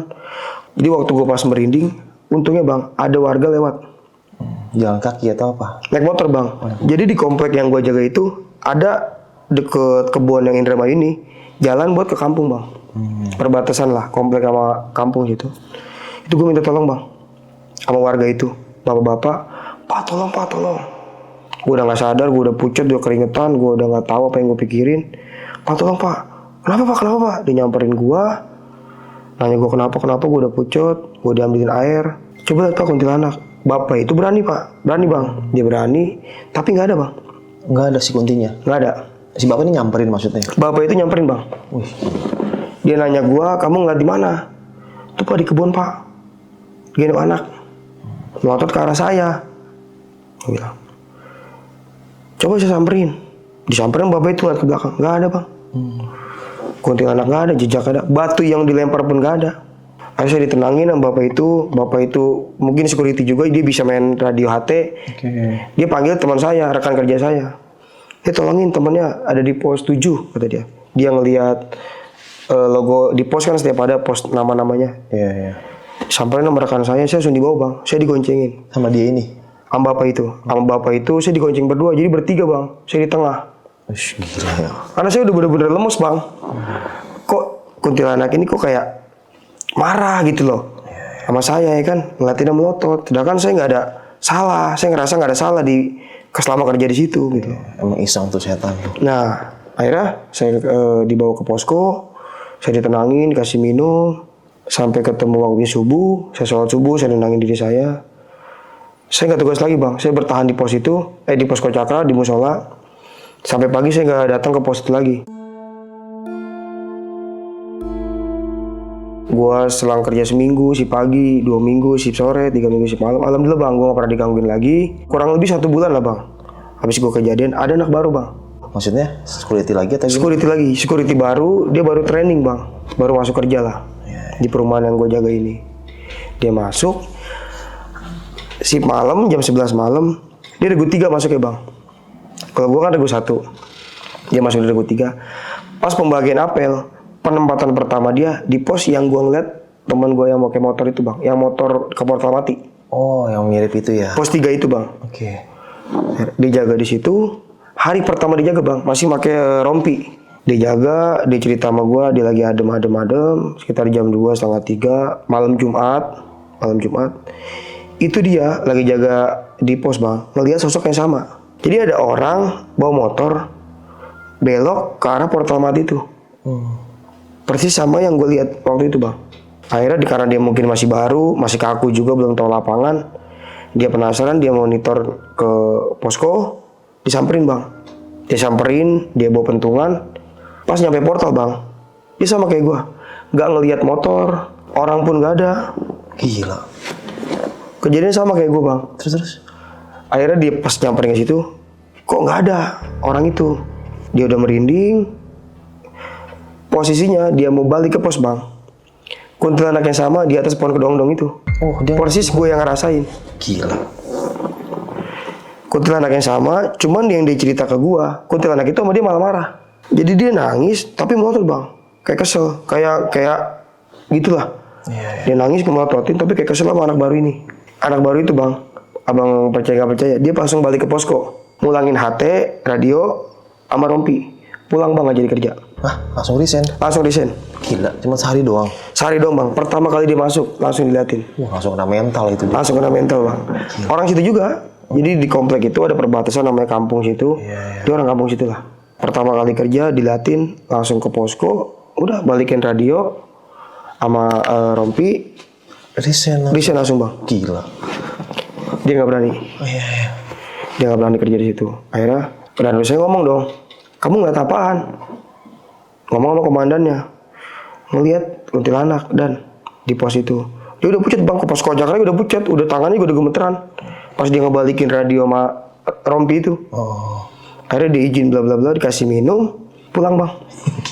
Jadi waktu gue pas merinding, untungnya bang, ada warga lewat. Jalan kaki atau apa? Naik motor bang. Jadi di komplek yang gue jaga itu ada deket kebun yang Indramayu ini, jalan buat ke kampung bang. Perbatasan lah, komplek sama kampung gitu. Itu gue minta tolong bang, sama warga itu, bapak-bapak, pak tolong. Gue udah nggak sadar, gue udah pucat, udah keringetan, gue udah nggak tahu apa yang gue pikirin. Pak tolong pak, kenapa pak? Dia nyamperin gue, nanya gue kenapa, gue udah pucat, gue diambilin air. Coba lihat pak kuntilanak. Bapak itu berani pak, berani bang, dia berani, tapi nggak ada bang. Nggak ada si kuntinya? Nggak ada. Si bapak ini nyamperin maksudnya? Bapak itu nyamperin bang. Dia nanya gua, kamu ngeliat di mana? Tuh pak di kebun pak. Gendong anak. Melotot ke arah saya. Gua bilang. Coba saya samperin. Disamperin bapak itu lihat ke belakang. Nggak ada bang. Kuntilanak nggak ada, jejak ada. Batu yang dilempar pun nggak ada. Akhirnya saya ditenangin sama bapak itu. Bapak itu mungkin security juga, dia bisa main radio HT. Dia panggil teman saya, rekan kerja saya. Dia tolongin temannya ada di pos 7 kata dia. Dia ngelihat logo di pos kan setiap ada pos nama-namanya. Iya. Sampai nama rekan saya langsung dibawa bang. Saya digoncengin. Sama dia ini? Sama bapak itu saya digonceng berdua. Jadi bertiga bang. Saya di tengah. Gila ya. Karena saya udah bener-bener lemes bang. Kok kuntilanak ini kok kayak marah gitu loh. Sama saya ya kan. Ngeliatinnya melotot. Sedangkan saya nggak ada salah. Saya ngerasa nggak ada salah di selama kerja di situ gitu. Emang iseng tuh setan tuh. Nah, akhirnya saya dibawa ke posko, saya ditenangin, dikasih minum, sampai ketemu waktunya subuh, saya sholat subuh, saya tenangin diri saya. Saya nggak tugas lagi bang, saya bertahan di pos itu, di posko Cakra, di musola, sampai pagi saya nggak datang ke pos itu lagi. Gua selang kerja seminggu, shift pagi, 2 minggu, shift sore, 3 minggu, shift malam. Alhamdulillah bang, gue gak pernah digangguin lagi. Kurang lebih 1 bulan lah bang. Habis gue kejadian, ada anak baru bang. Maksudnya security lagi atau gimana? Security baru, dia baru training bang. Baru masuk kerja lah. Di perumahan yang gue jaga ini. Dia masuk, shift malam, jam 11 malam. Dia regu 3 masuk ya bang. Kalau gue kan regu 1. Dia masuk di regu 3. Pas pembagian apel, penempatan pertama dia di pos yang gue ngeliat teman gue yang pakai motor itu bang, yang motor ke portal mati. Oh, yang mirip itu ya? Pos 3 itu bang. Oke. Dia jaga di situ. Hari pertama dia jaga bang, masih pakai rompi. Dia jaga, dia cerita sama gue, dia lagi adem. Sekitar jam 2, 2:30 malam Jumat. Itu dia lagi jaga di pos bang, ngeliat sosok yang sama. Jadi ada orang bawa motor belok ke arah portal mati itu. Persis sama yang gue lihat waktu itu bang. Akhirnya karena dia mungkin masih baru, masih kaku juga, belum tahu lapangan. Dia penasaran, dia monitor ke posko, disamperin bang. Dia samperin, dia bawa pentungan. Pas nyampe portal bang, dia sama kayak gue, nggak ngelihat motor, orang pun nggak ada. Gila. Kejadian sama kayak gue bang. Terus. Akhirnya dia pas nyamperin ke situ, kok nggak ada orang itu. Dia udah merinding. Posisinya dia mau balik ke pos bang. Kuntilanak yang sama di atas pohon kedong-dong itu. Oh, dia Persis gue yang ngerasain. gila. Kuntilanak yang sama, cuman yang dia cerita ke gue, kuntilanak itu sama dia malah marah. Jadi dia nangis, tapi melotot bang. Kayak kesel, kayak gitulah. Dia nangis melototin, tapi kayak kesel sama anak baru ini. Anak baru itu bang, abang percaya nggak percaya, dia langsung balik ke posko, ngulangin HT, radio, sama rompi. Pulang bang, nggak jadi kerja. Hah, langsung resign? Langsung resign. Gila, cuma sehari doang. Sehari doang bang, pertama kali dia masuk, langsung diliatin. Wah, langsung kena mental itu. Langsung kena mental bang. Orang situ juga. Jadi di komplek itu ada perbatasan namanya kampung situ. Dia orang kampung situ lah. Pertama kali kerja diliatin, langsung ke posko, udah balikin radio sama rompi, Resign. resign langsung bang. Gila. Dia nggak berani. Oh iya. Dia nggak berani kerja di situ. Akhirnya dan saya ngomong dong, kamu ngeliat apaan? Ngomong sama komandannya, ngeliat kuntilanak dan di pos itu. Dia udah pucat bang, ke pos kojak lagi udah pucat, udah tangannya udah gemeteran. Pas dia ngebalikin radio sama rompi itu. Oh. Akhirnya dia izin bla bla bla, dikasih minum, pulang bang.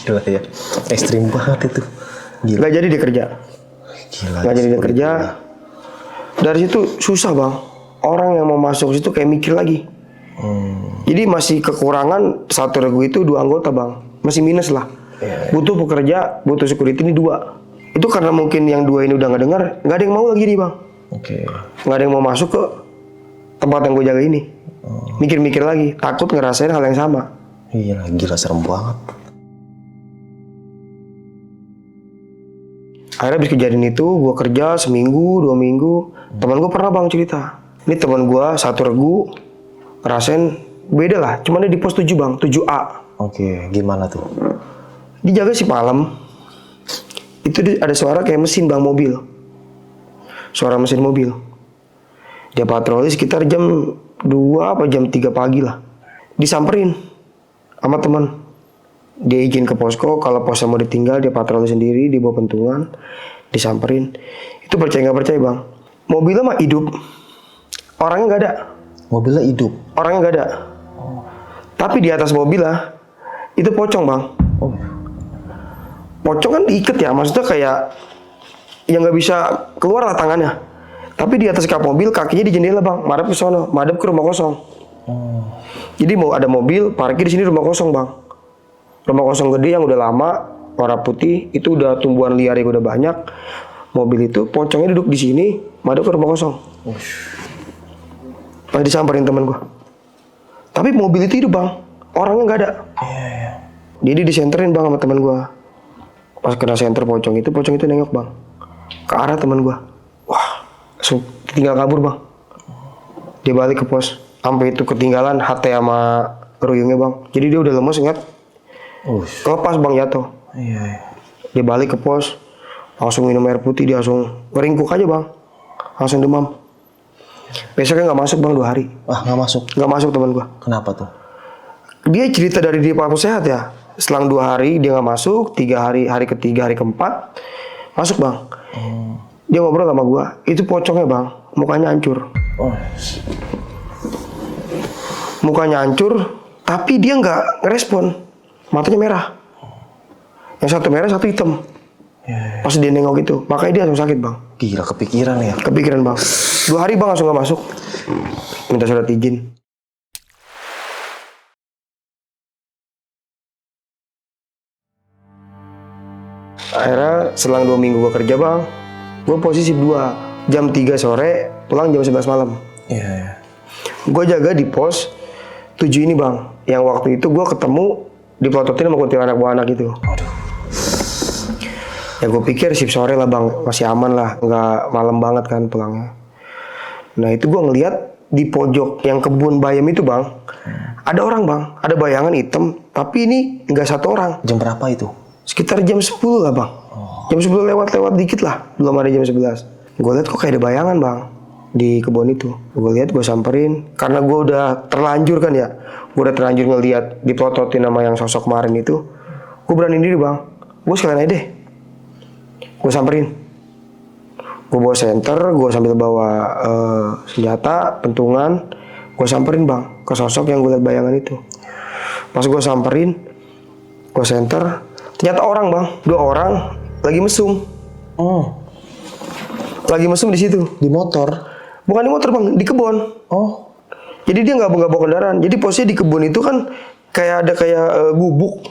Gila ya. Ekstrim banget itu. Gila. Gak jadi dia kerja. Gila. Gak jadi dia kerja. Dari situ susah bang. Orang yang mau masuk situ kayak mikir lagi. Jadi masih kekurangan satu regu itu 2 anggota bang. Masih minus lah. Butuh pekerja, butuh security ini 2. Itu karena mungkin yang 2 ini udah nggak dengar, nggak ada yang mau lagi nih bang. Oke. Nggak ada yang mau masuk ke tempat yang gue jaga ini. Mikir-mikir lagi, takut ngerasain hal yang sama. Iya, gila serem banget. Akhirnya habis kejadian itu, gue kerja seminggu, 2 minggu. Teman gue pernah bang cerita. Ini teman gue satu regu, ngerasain beda lah. Cuman dia di pos 7 bang, 7A. Oke, gimana tuh? Dijaga si malam. Itu ada suara kayak mesin bang mobil. Suara mesin mobil. Dia patroli sekitar jam 2 apa jam 3 pagi lah. Disamperin sama teman. Dia izin ke posko, kalau posnya mau ditinggal dia patroli sendiri, dia bawa pentungan, disamperin. Itu percaya nggak percaya bang? Mobilnya mah hidup, orangnya nggak ada. Mobilnya hidup. Orangnya nggak ada. Tapi di atas mobilnya itu pocong bang. Pocong kan diikat ya, maksudnya kayak yang nggak bisa keluar lah tangannya. Tapi di atas kap mobil kakinya di jendela bang, madep ke sono, madep ke rumah kosong. Jadi mau ada mobil parkir di sini rumah kosong bang. Rumah kosong gede yang udah lama, warna putih, itu udah tumbuhan liar yang udah banyak. Mobil itu pocongnya duduk di sini, madep ke rumah kosong. Pas disamperin temen gua. Tapi mobil itu hidup bang, orangnya nggak ada. Jadi disenterin bang sama temen gua. Pas kena senter pocong itu nengok bang ke arah temen gua. Wah, langsung tinggal kabur bang. Dia balik ke pos, sampai itu ketinggalan HT sama ruyungnya bang. Jadi dia udah lemes ingat. Lepas bang jatuh. Dia balik ke pos, langsung minum air putih, dia langsung ngeringkuk aja bang, langsung demam. Besoknya nggak masuk bang 2 hari. Wah, nggak masuk. Nggak masuk teman gua. Kenapa tuh? Dia cerita dari dia Pak Sehat ya. Selang 2 hari dia nggak masuk, 3 hari, hari ketiga, hari keempat masuk bang. Dia ngobrol sama gua, itu pocongnya bang, mukanya hancur. Mukanya hancur, tapi dia nggak ngerespon. Matanya merah. Yang satu merah, satu hitam. Pas dia nengok itu, makanya dia langsung sakit bang. Gila, kepikiran ya. Kepikiran bang. 2 hari bang langsung nggak masuk. Minta surat izin. Akhirnya selang 2 minggu gue kerja bang, gue posisi 2 jam 3 sore, pulang jam 11 malam. Gue jaga di pos 7 ini bang, yang waktu itu gue ketemu dipelototin sama kuntilanak bawa anak itu. Ya gue pikir shift sore lah bang, masih aman lah, nggak malam banget kan pulangnya. Nah itu gue ngeliat di pojok yang kebun bayam itu bang, ada orang bang, ada bayangan hitam, tapi ini nggak satu orang. Jam berapa itu? Sekitar jam 10 lah bang. Jam 10 lewat dikit lah, belum ada jam 11. Gue lihat kok kayak ada bayangan bang di kebun itu. Gue lihat, gue samperin, karena gue udah terlanjur kan ya, gue udah terlanjur ngelihat dipelototin sama yang sosok kemarin itu. Gue berani diri bang, gue sekalian aja deh, gue samperin. Gue bawa senter, gue sambil bawa senjata, pentungan, gue samperin bang ke sosok yang gue lihat bayangan itu. Pas gue samperin, gue senter, ternyata orang bang, 2 orang lagi mesum. Lagi mesum di situ. Di motor? Bukan di motor bang, di kebun. Jadi dia nggak bawa kendaraan. Jadi posisinya di kebun itu kan kayak ada gubuk.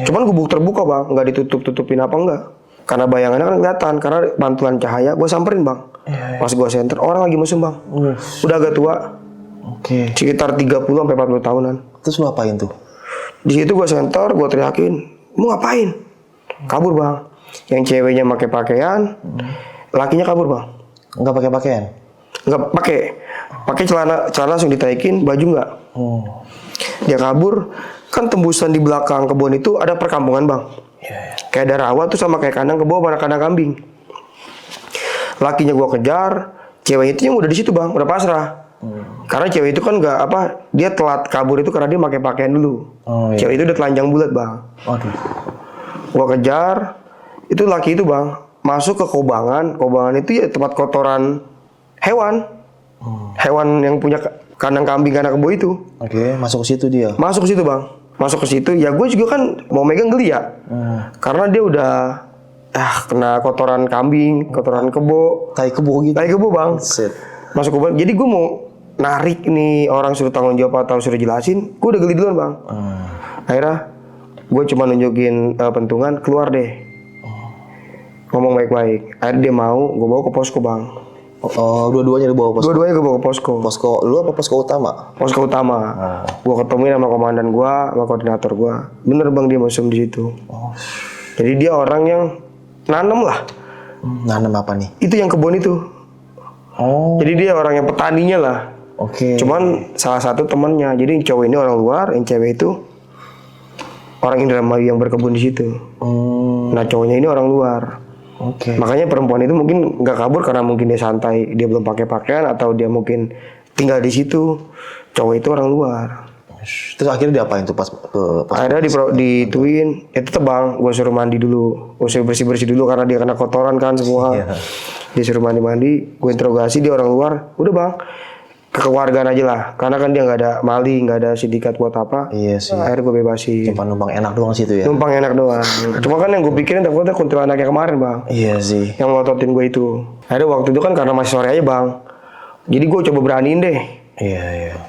Cuman gubuk terbuka bang, nggak ditutup-tutupin apa enggak. Karena bayangannya kan kelihatan, karena pantulan cahaya. Gue samperin bang. Pas gue senter, orang lagi mesum bang. Udah agak tua. Sekitar 30-40 tahunan. Terus lu apain tuh? Di situ gue senter, gue teriakin, mau ngapain? Kabur bang. Yang ceweknya pakai pakaian, lakinya kabur bang. Nggak pakai pakaian? Nggak pakai celana langsung ditaikin, baju nggak. Dia kabur. Kan tembusan di belakang kebun itu ada perkampungan bang. Kayak ada rawa tuh sama kayak kandang kebo sama kandang kambing. Lakinya gue kejar, cewek itu yang udah di situ bang, udah pasrah. Karena cewek itu kan nggak dia telat kabur itu karena dia pakai pakaian dulu. Cewek itu udah telanjang bulat bang. Gue kejar, itu laki itu bang masuk ke kobangan itu ya tempat kotoran hewan. Hewan yang punya kandang kambing, kandang kebo itu. Masuk ke situ dia. Masuk ke situ bang. Masuk ke situ, ya gue juga kan mau megang geli ya. Karena dia udah kena kotoran kambing, kotoran kebo, Tai kebo gitu. tai kebo bang. Set. Masuk ke jadi gue mau narik nih orang suruh tanggung jawab atau suruh jelasin, gue udah geli duluan bang. Akhirnya gue cuma nunjukin pentungan, keluar deh. Ngomong baik-baik. Akhirnya dia mau, gue bawa ke posko bang. Dua-duanya dibawa posko? Dua-duanya gue bawa ke posko. Posko lu apa posko utama? Posko utama. Gue ketemuin sama komandan gue, sama koordinator gue. Bener bang, dia mesum di situ. Jadi dia orang yang nanem lah. Nanem apa nih? Itu yang kebun itu. Jadi dia orang yang petaninya lah. Cuman salah satu temannya. Jadi yang cowok ini orang luar, yang cewek itu orang Indramayu yang berkebun di situ. Nah cowoknya ini orang luar. Makanya perempuan itu mungkin nggak kabur karena mungkin dia santai, dia belum pakai pakaian atau dia mungkin tinggal di situ. Cowok itu orang luar. Terus akhirnya diapain tuh pas Akhirnya dituin, itu tebang, gue suruh mandi dulu, gue suruh bersih dulu karena dia kena kotoran kan semua. Dia suruh mandi, gue interogasi, dia orang luar, udah bang, kekeluargaan aja lah, karena kan dia nggak ada maling, nggak ada sindikat buat apa. Akhirnya gue bebasin. Cuma numpang enak doang situ ya. Numpang enak doang. Cuma kan yang gue pikirin takutnya kuntilanaknya kemarin bang. Yang melototin gue itu. Akhirnya waktu itu kan karena masih sore aja bang, jadi gue coba beraniin deh.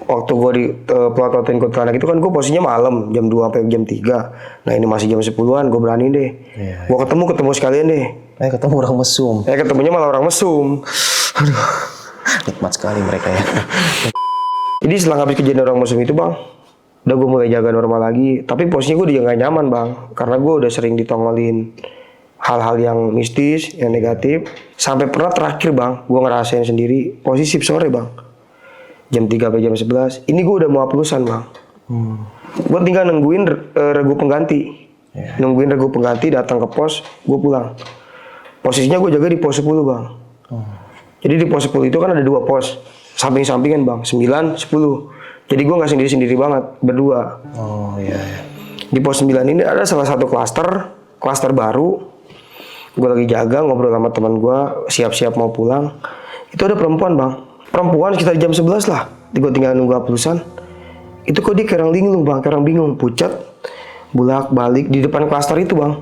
Waktu gue di pelototin kuntilanak itu kan gue posisinya malam jam 2 sampai jam 3. Nah ini masih jam 10-an, gue beraniin deh. Gue ketemu sekalian deh. Ketemu orang mesum. Ketemunya malah orang mesum. Aduh, nikmat sekali mereka ya. Jadi setelah habis kejadian orang mesum itu bang, udah gue mulai jaga normal lagi. Tapi posisinya gue udah gak nyaman bang, karena gue udah sering ditongolin hal-hal yang mistis, yang negatif. Sampai pernah terakhir bang, gue ngerasain sendiri posisi sore bang, jam 3 sampai jam 11. Ini gue udah mau haplusan bang. Gue tinggal nungguin regu pengganti. Nungguin regu pengganti datang ke pos, gue pulang. Posisinya gue jaga di pos 10 bang. Jadi di pos 10 itu kan ada 2 pos, samping-sampingan bang, 9, 10. Jadi gue nggak sendiri-sendiri banget, berdua. Di pos 9 ini ada salah satu klaster baru. Gue lagi jaga, ngobrol sama teman gue, siap-siap mau pulang. Itu ada perempuan bang. Perempuan sekitar jam 11 lah. Gue tinggal nunggu haplusan. Itu kok dia kayak orang linglung bang, kayak orang bingung. Pucat, bulak-balik di depan klaster itu bang.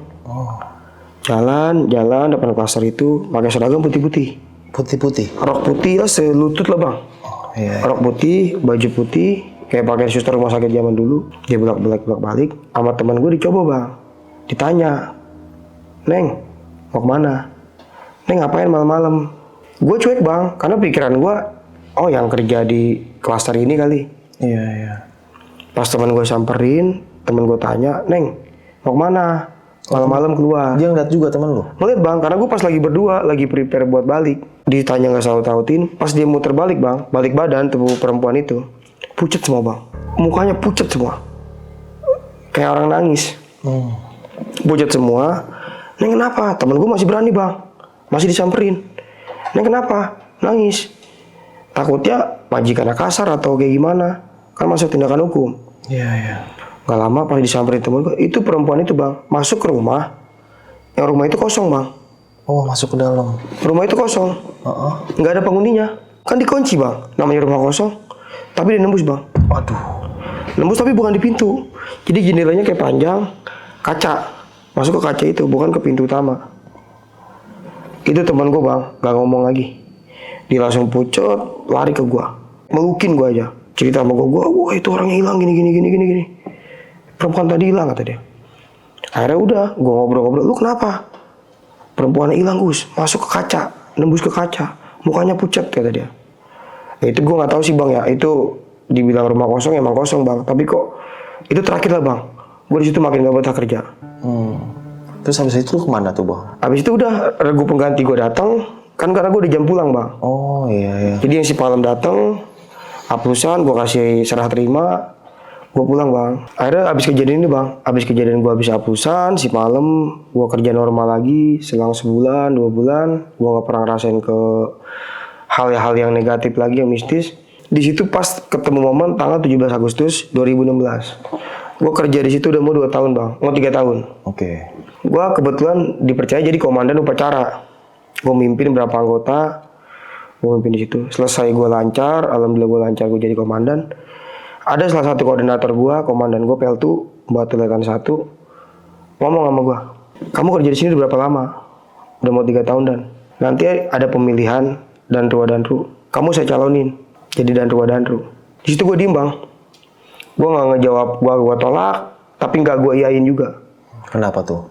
Jalan depan klaster itu, pakai seragam putih-putih. Putih-putih? Rok putih ya, selutut lah bang. Rok putih, baju putih, kayak pakai suster rumah sakit zaman dulu. Dia bolak-balik. Sama teman gue dicoba bang. Ditanya, Neng, mau kemana? Neng ngapain malam-malam? Gue cuek bang, karena pikiran gue, oh yang kerja di klaster ini kali. Pas teman gue samperin, teman gue tanya, Neng, mau kemana? Malam-malam keluar. Dia ngeliat juga teman lu? Ngeliat bang, karena gue pas lagi berdua, lagi prepare buat balik. ditanya nggak saut-sautin. Pas dia muter balik bang, balik badan tubuh perempuan itu pucat semua bang, mukanya pucat semua, kayak orang nangis. Pucat semua. Neng kenapa? Temen gue masih berani bang, masih disamperin. Neng kenapa? Nangis. Takutnya majikannya kasar atau kayak gimana, kan masuk tindakan hukum. Iya. Gak lama pas disamperin temen gue, itu perempuan itu bang masuk ke rumah, yang rumah itu kosong bang. Oh, masuk ke dalam. Rumah itu kosong, nggak ada penghuninya, kan dikunci bang. Namanya rumah kosong, tapi dia nembus bang. Waduh. Nembus tapi bukan di pintu, jadi jendelanya kayak panjang, kaca. Masuk ke kaca itu, bukan ke pintu utama. Itu teman gue bang, gak ngomong lagi. Dia langsung pucet, lari ke gue, melukin gue aja. Cerita sama gue, wah itu orangnya hilang gini. Perempuan tadi hilang kata dia. Akhirnya udah, gue ngobrol-ngobrol, lu kenapa? Perempuan hilang Gus, masuk ke kaca, nembus ke kaca, mukanya pucat kata dia. Ya, itu gue nggak tahu sih bang ya, itu dibilang rumah kosong emang kosong bang, tapi kok itu terakhir lah bang. Gue di situ makin gak betah kerja. Terus habis itu lu kemana tuh bang? Habis itu udah regu pengganti gue datang, kan karena gue udah jam pulang bang. Oh iya. Jadi yang si Palem datang, haplusan, gue kasih serah terima, gue pulang bang. Akhirnya habis kejadian ini bang, habis kejadian gue habis haplusan, si Palem, gue kerja normal lagi, selang sebulan, 2 bulan, gue nggak pernah ngerasain ke hal-hal yang negatif lagi, yang mistis. Di situ pas ketemu momen tanggal 17 Agustus 2016. Gue kerja di situ udah mau 2 tahun bang, mau 3 tahun. Oke. Gue kebetulan dipercaya jadi komandan upacara. Gue mimpin berapa anggota, gue mimpin di situ. Selesai gue lancar, alhamdulillah gue lancar, gue jadi komandan. Ada salah satu koordinator gue, komandan gue Peltu, Batelatan 1, ngomong sama gue, kamu kerja di sini udah berapa lama? Udah mau 3 tahun dan nanti ada pemilihan danru, kamu saya calonin jadi danru. Di situ gue diem bang. Gue nggak ngejawab, gue tolak, tapi nggak gue iyain juga. Kenapa tuh?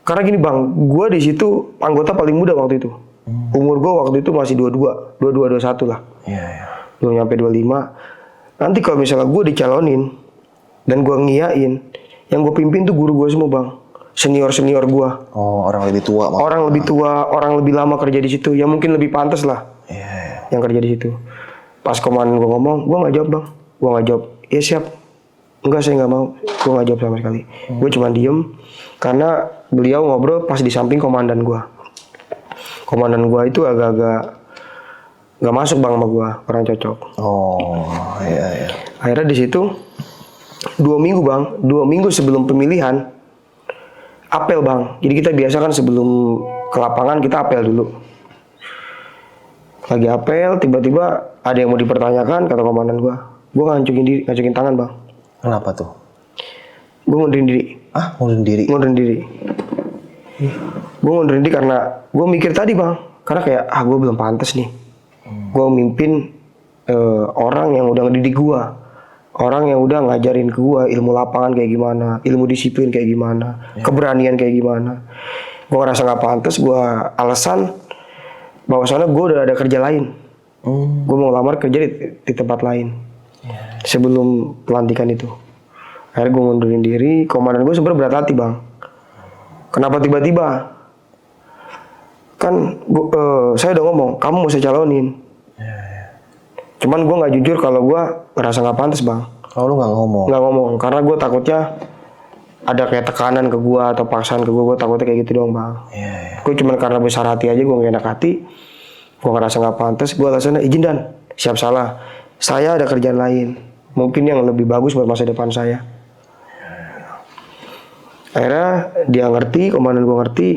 Karena gini bang, gue di situ anggota paling muda waktu itu. Umur gue waktu itu masih 22, 21 lah. Iya. Belum nyampe 25. Nanti kalau misalnya gue dicalonin dan gue ngiyain, yang gue pimpin tuh guru gue semua bang, senior gue. Oh, orang lebih tua. Orang lebih tua, orang lebih lama kerja di situ, yang mungkin lebih pantas lah. Iya. Yang kerja di situ. Pas komandan gue ngomong, gue nggak jawab bang, gue nggak jawab. Ya siap. Enggak, saya nggak mau. Gue nggak jawab sama sekali. Gue cuma diem karena beliau ngobrol pas di samping komandan gue. Komandan gue itu agak-agak nggak masuk bang sama gue, kurang cocok. Oh iya. Akhirnya di situ 2 minggu bang, 2 minggu sebelum pemilihan apel bang. Jadi kita biasa kan sebelum ke lapangan kita apel dulu. Lagi apel, tiba-tiba ada yang mau dipertanyakan, kata komandan gue ngacukin tangan bang. Kenapa tuh? Gue ngundurin diri. Ngundurin diri? Ngundurin diri. Gue ngundurin diri karena gue mikir tadi bang, karena kayak gue belum pantas nih. Gue mimpin orang yang udah ngedidik gue, orang yang udah ngajarin ke gue ilmu lapangan kayak gimana, ilmu disiplin kayak gimana, keberanian kayak gimana. Gue ngerasa nggak pantas, gue alasan bahwasannya gue udah ada kerja lain. Gue mau ngelamar kerja di tempat lain. Sebelum pelantikan itu, akhirnya gue ngundurin diri. Komandan gue sebenarnya berat hati bang. Kenapa tiba-tiba? Kan saya udah ngomong, kamu mau saya calonin. Cuman gue nggak jujur kalau gue ngerasa nggak pantas bang. Kalau lu nggak ngomong? Nggak ngomong, karena gue takutnya ada kayak tekanan ke gue atau paksaan ke gue takutnya kayak gitu doang bang. Gue cuman karena besar hati aja, gue nggak enak hati. Gue ngerasa nggak pantas, gue alasannya izin dan siap salah. Saya ada kerjaan lain, mungkin yang lebih bagus buat masa depan saya. Akhirnya dia ngerti, komandan gue ngerti,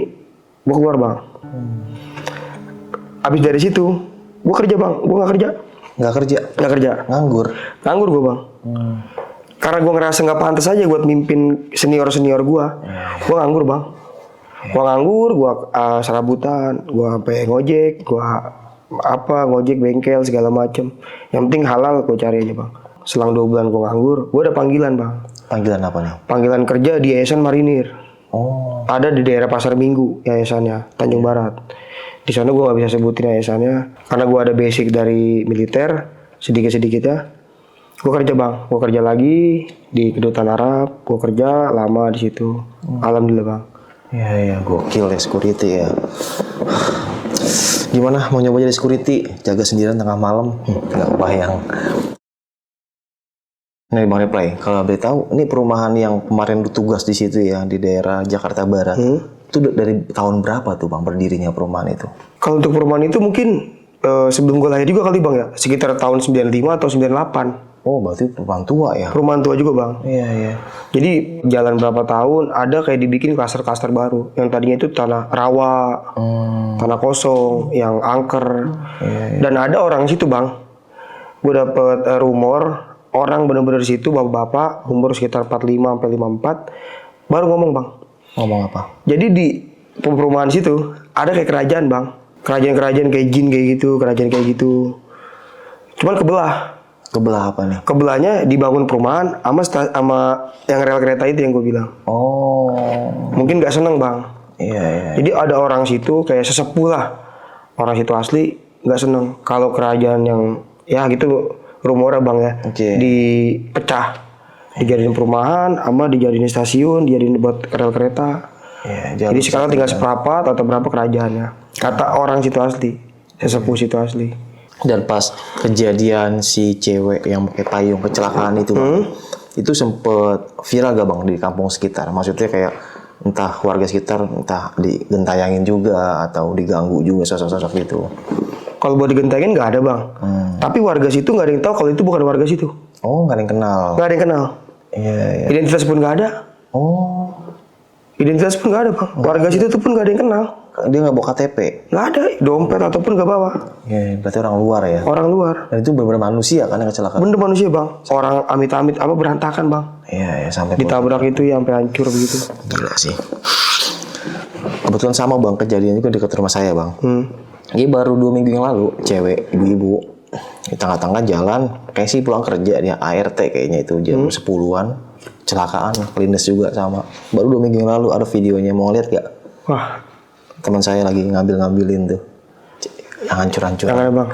gue keluar bang. Abis dari situ, gue kerja bang, gue nggak kerja. Nggak kerja. Nganggur gue bang. Karena gue ngerasa nggak pantas aja buat mimpin senior gue nganggur bang. Gue nganggur, gue serabutan, gue sampai ngojek, ngojek bengkel segala macem. Yang penting halal gue cari aja bang. Selang 2 bulan gue nganggur, gue ada panggilan bang. Panggilan apa nih? Panggilan kerja di Yayasan Marinir. Oh. Ada di daerah Pasar Minggu yayasannya, Tanjung Barat. Di sana gue nggak bisa sebutin yayasannya karena gue ada basic dari militer sedikit-sedikitnya. Gue kerja bang, gue kerja lagi di Kedutaan Arab. Gue kerja lama di situ. Alhamdulillah bang. Iya, gokil ya security ya. Gimana mau nyoba jadi security, jaga sendirian tengah malam? Nggak kebayang. Nih Bang Reply, kalau boleh tahu, ini perumahan yang kemarin lu tugas di situ ya, di daerah Jakarta Barat. Itu dari tahun berapa tuh Bang berdirinya perumahan itu? Kalau untuk perumahan itu mungkin sebelum gue lahir juga kali Bang ya, sekitar tahun 95 atau 98. Oh, berarti perumahan tua ya? Perumahan tua juga Bang. Iya, iya. Jadi jalan berapa tahun ada kayak dibikin klaster-klaster baru. Yang tadinya itu tanah rawa, tanah kosong, yang angker. Dan ada orang situ Bang. Gue dapet rumor orang bener-bener di situ bapak-bapak umur sekitar 45 sampai 54 baru ngomong Bang. Ngomong apa? Jadi di perumahan situ ada kayak kerajaan Bang. Kerajaan-kerajaan kayak jin kayak gitu, kerajaan kayak gitu. Cuman kebelah. Kebelah apa nih? Kebelahnya dibangun perumahan sama yang rel kereta itu yang gue bilang. Oh. Mungkin nggak seneng Bang. Iya, iya. Jadi ada orang situ kayak sesepuh lah. Orang situ asli nggak seneng. Kalau kerajaan yang ya gitu rumornya Bang ya. Oke. Dipecah. Dijadiin perumahan sama dijadiin stasiun, dijadiin buat rel kereta. Iya, Jadi sekarang tinggal seperempat atau berapa kerajaannya. Kata orang situ asli. Sesepuh situ asli. Dan pas kejadian si cewek yang pakai payung kecelakaan itu, Bang, itu sempet viral gak Bang di kampung sekitar? Maksudnya kayak entah warga sekitar entah digentayangin juga atau diganggu juga sosok-sosok gitu. Kalau buat digentengin nggak ada Bang. Tapi warga situ nggak ada yang tahu kalau itu bukan warga situ. Oh, nggak ada yang kenal. Nggak ada yang kenal. Iya, iya. Identitas pun nggak ada. Oh, Identitas pun nggak ada Bang. Warga situ tuh pun nggak ada yang kenal. dia nggak bawa KTP. Nggak ada dompet ataupun nggak bawa. Iya, berarti orang luar ya. Orang luar. Dan itu benar-benar manusia kan yang kecelakaan. Bener manusia Bang. Orang amit-amit apa berantakan Bang. Iya, ya sampai Ditabrak itu ya sampai hancur begitu. gila sih. Kebetulan sama Bang kejadian juga dekat rumah saya Bang. Ini baru 2 minggu yang lalu, cewek, ibu-ibu di tengah-tengah jalan, kayak sih pulang kerja dia ART kayaknya itu jam 10-an, kecelakaan, kelindes juga sama. Baru 2 minggu yang lalu ada videonya, mau lihat gak? Wah, Teman saya lagi ngambil-ngambilin tuh, yang hancur-hancur. jangan ya Bang.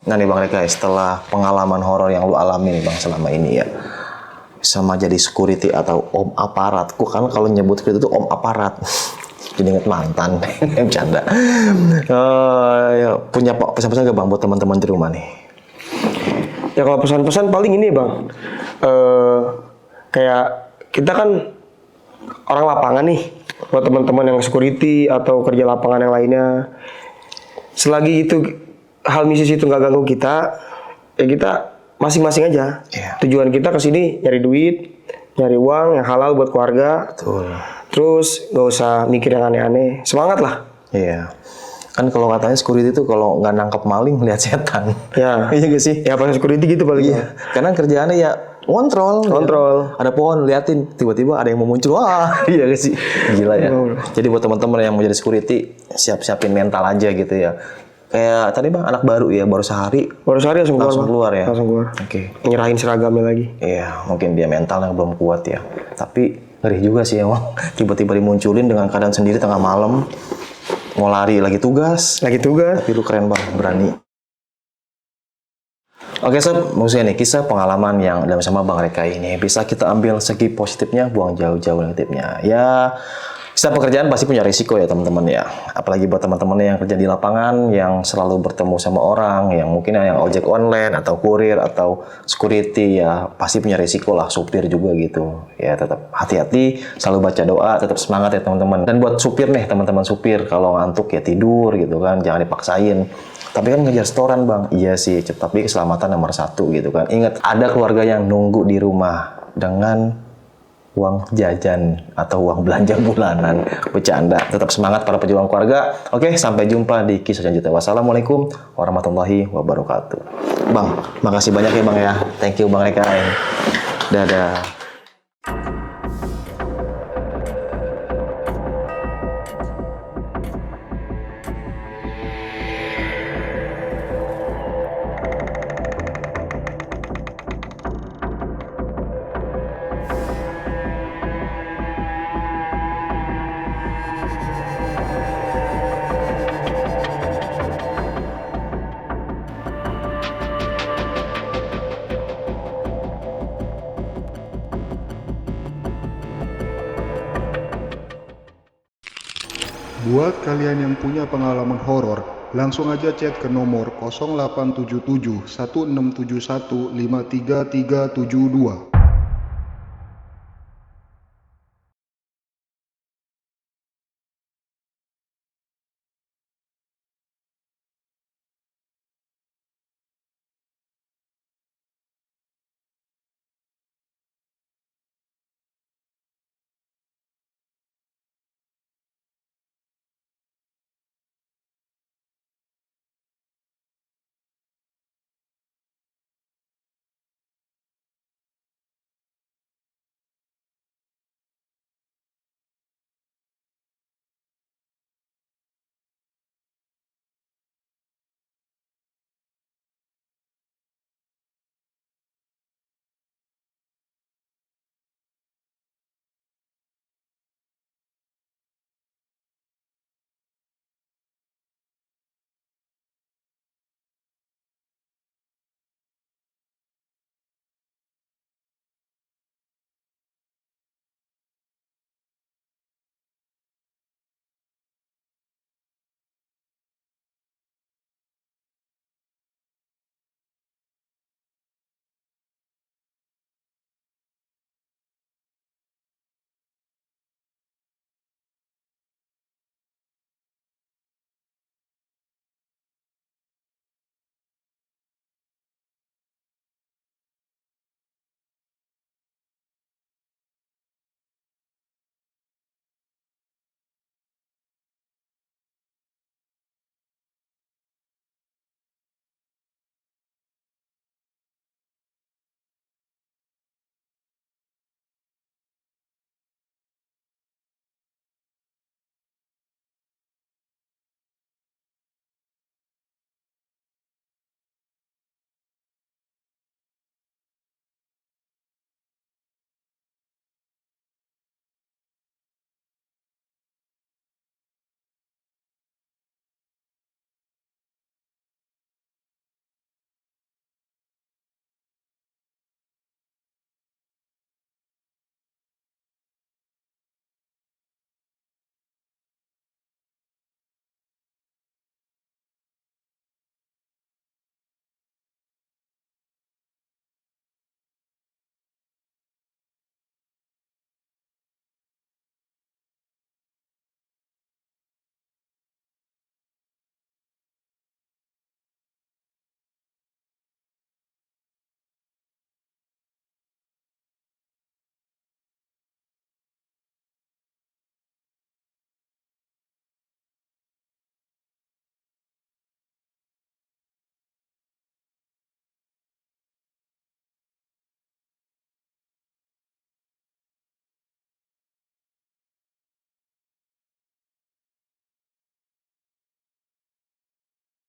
Nah nih Bang Reka, setelah pengalaman horor yang lu alami nih Bang selama ini ya, sama jadi security atau om aparat, gua kan kalau nyebut security itu om aparat. Jadi inget mantan, bercanda. Ya, punya pesan-pesan gak Bang buat teman-teman di rumah nih? Ya kalau pesan-pesan paling ini Bang. Kayak kita kan orang lapangan nih. Buat teman-teman yang security atau kerja lapangan yang lainnya. Selagi itu hal mistis itu nggak ganggu kita, ya kita masing-masing aja. Iya. Tujuan kita kesini nyari duit, nyari uang yang halal buat keluarga. Betul. Terus nggak usah mikir yang aneh-aneh. Semangat lah. Iya. Kan kalau katanya security itu kalau nggak nangkep maling lihat setan. Ya. Iya gak sih? Ya pas security gitu paling. Iya. Karena kerjaannya ya kontrol. Ada pohon liatin, tiba-tiba ada yang mau muncul. Wah, iya gak sih? Gila ya. Jadi buat teman-teman yang mau jadi security, siap-siapin mental aja gitu ya. Kayak tadi Bang, anak baru ya, baru sehari Baru sehari langsung langsung keluar. keluar ya. Langsung keluar. Oke. Nyerahin seragamnya lagi. Iya, mungkin dia mentalnya belum kuat ya. Tapi ngeri juga sih emang. Tiba-tiba dimunculin dengan keadaan sendiri tengah malam. Mau lari lagi tugas. Lagi tugas. Tapi lu keren Bang, berani. Oke Sob, maksudnya nih kisah pengalaman yang ada bersama Bang Reka ini. Bisa kita ambil segi positifnya, buang jauh-jauh negatifnya. Ya, setiap pekerjaan pasti punya risiko ya teman-teman ya. Apalagi buat teman-teman yang kerja di lapangan, yang selalu bertemu sama orang, yang mungkin yang ojek online, atau kurir, atau security ya. Pasti punya risiko lah, supir juga gitu. Ya tetap hati-hati, selalu baca doa, tetap semangat ya teman-teman. Dan buat supir nih, teman-teman supir, kalau ngantuk ya tidur gitu kan, jangan dipaksain. Tapi kan ngejar setoran Bang, iya sih, tapi keselamatan nomor 1 gitu kan. Ingat, ada keluarga yang nunggu di rumah dengan uang jajan atau uang belanja bulanan. Bercanda, tetap semangat para pejuang keluarga. Oke, sampai jumpa di kisah selanjutnya. Wassalamualaikum warahmatullahi wabarakatuh. Bang, makasih banyak ya Bang ya. Thank you Bang Reka. Dadah. Buat kalian yang punya pengalaman horor, langsung aja chat ke nomor 0877 1671 53372.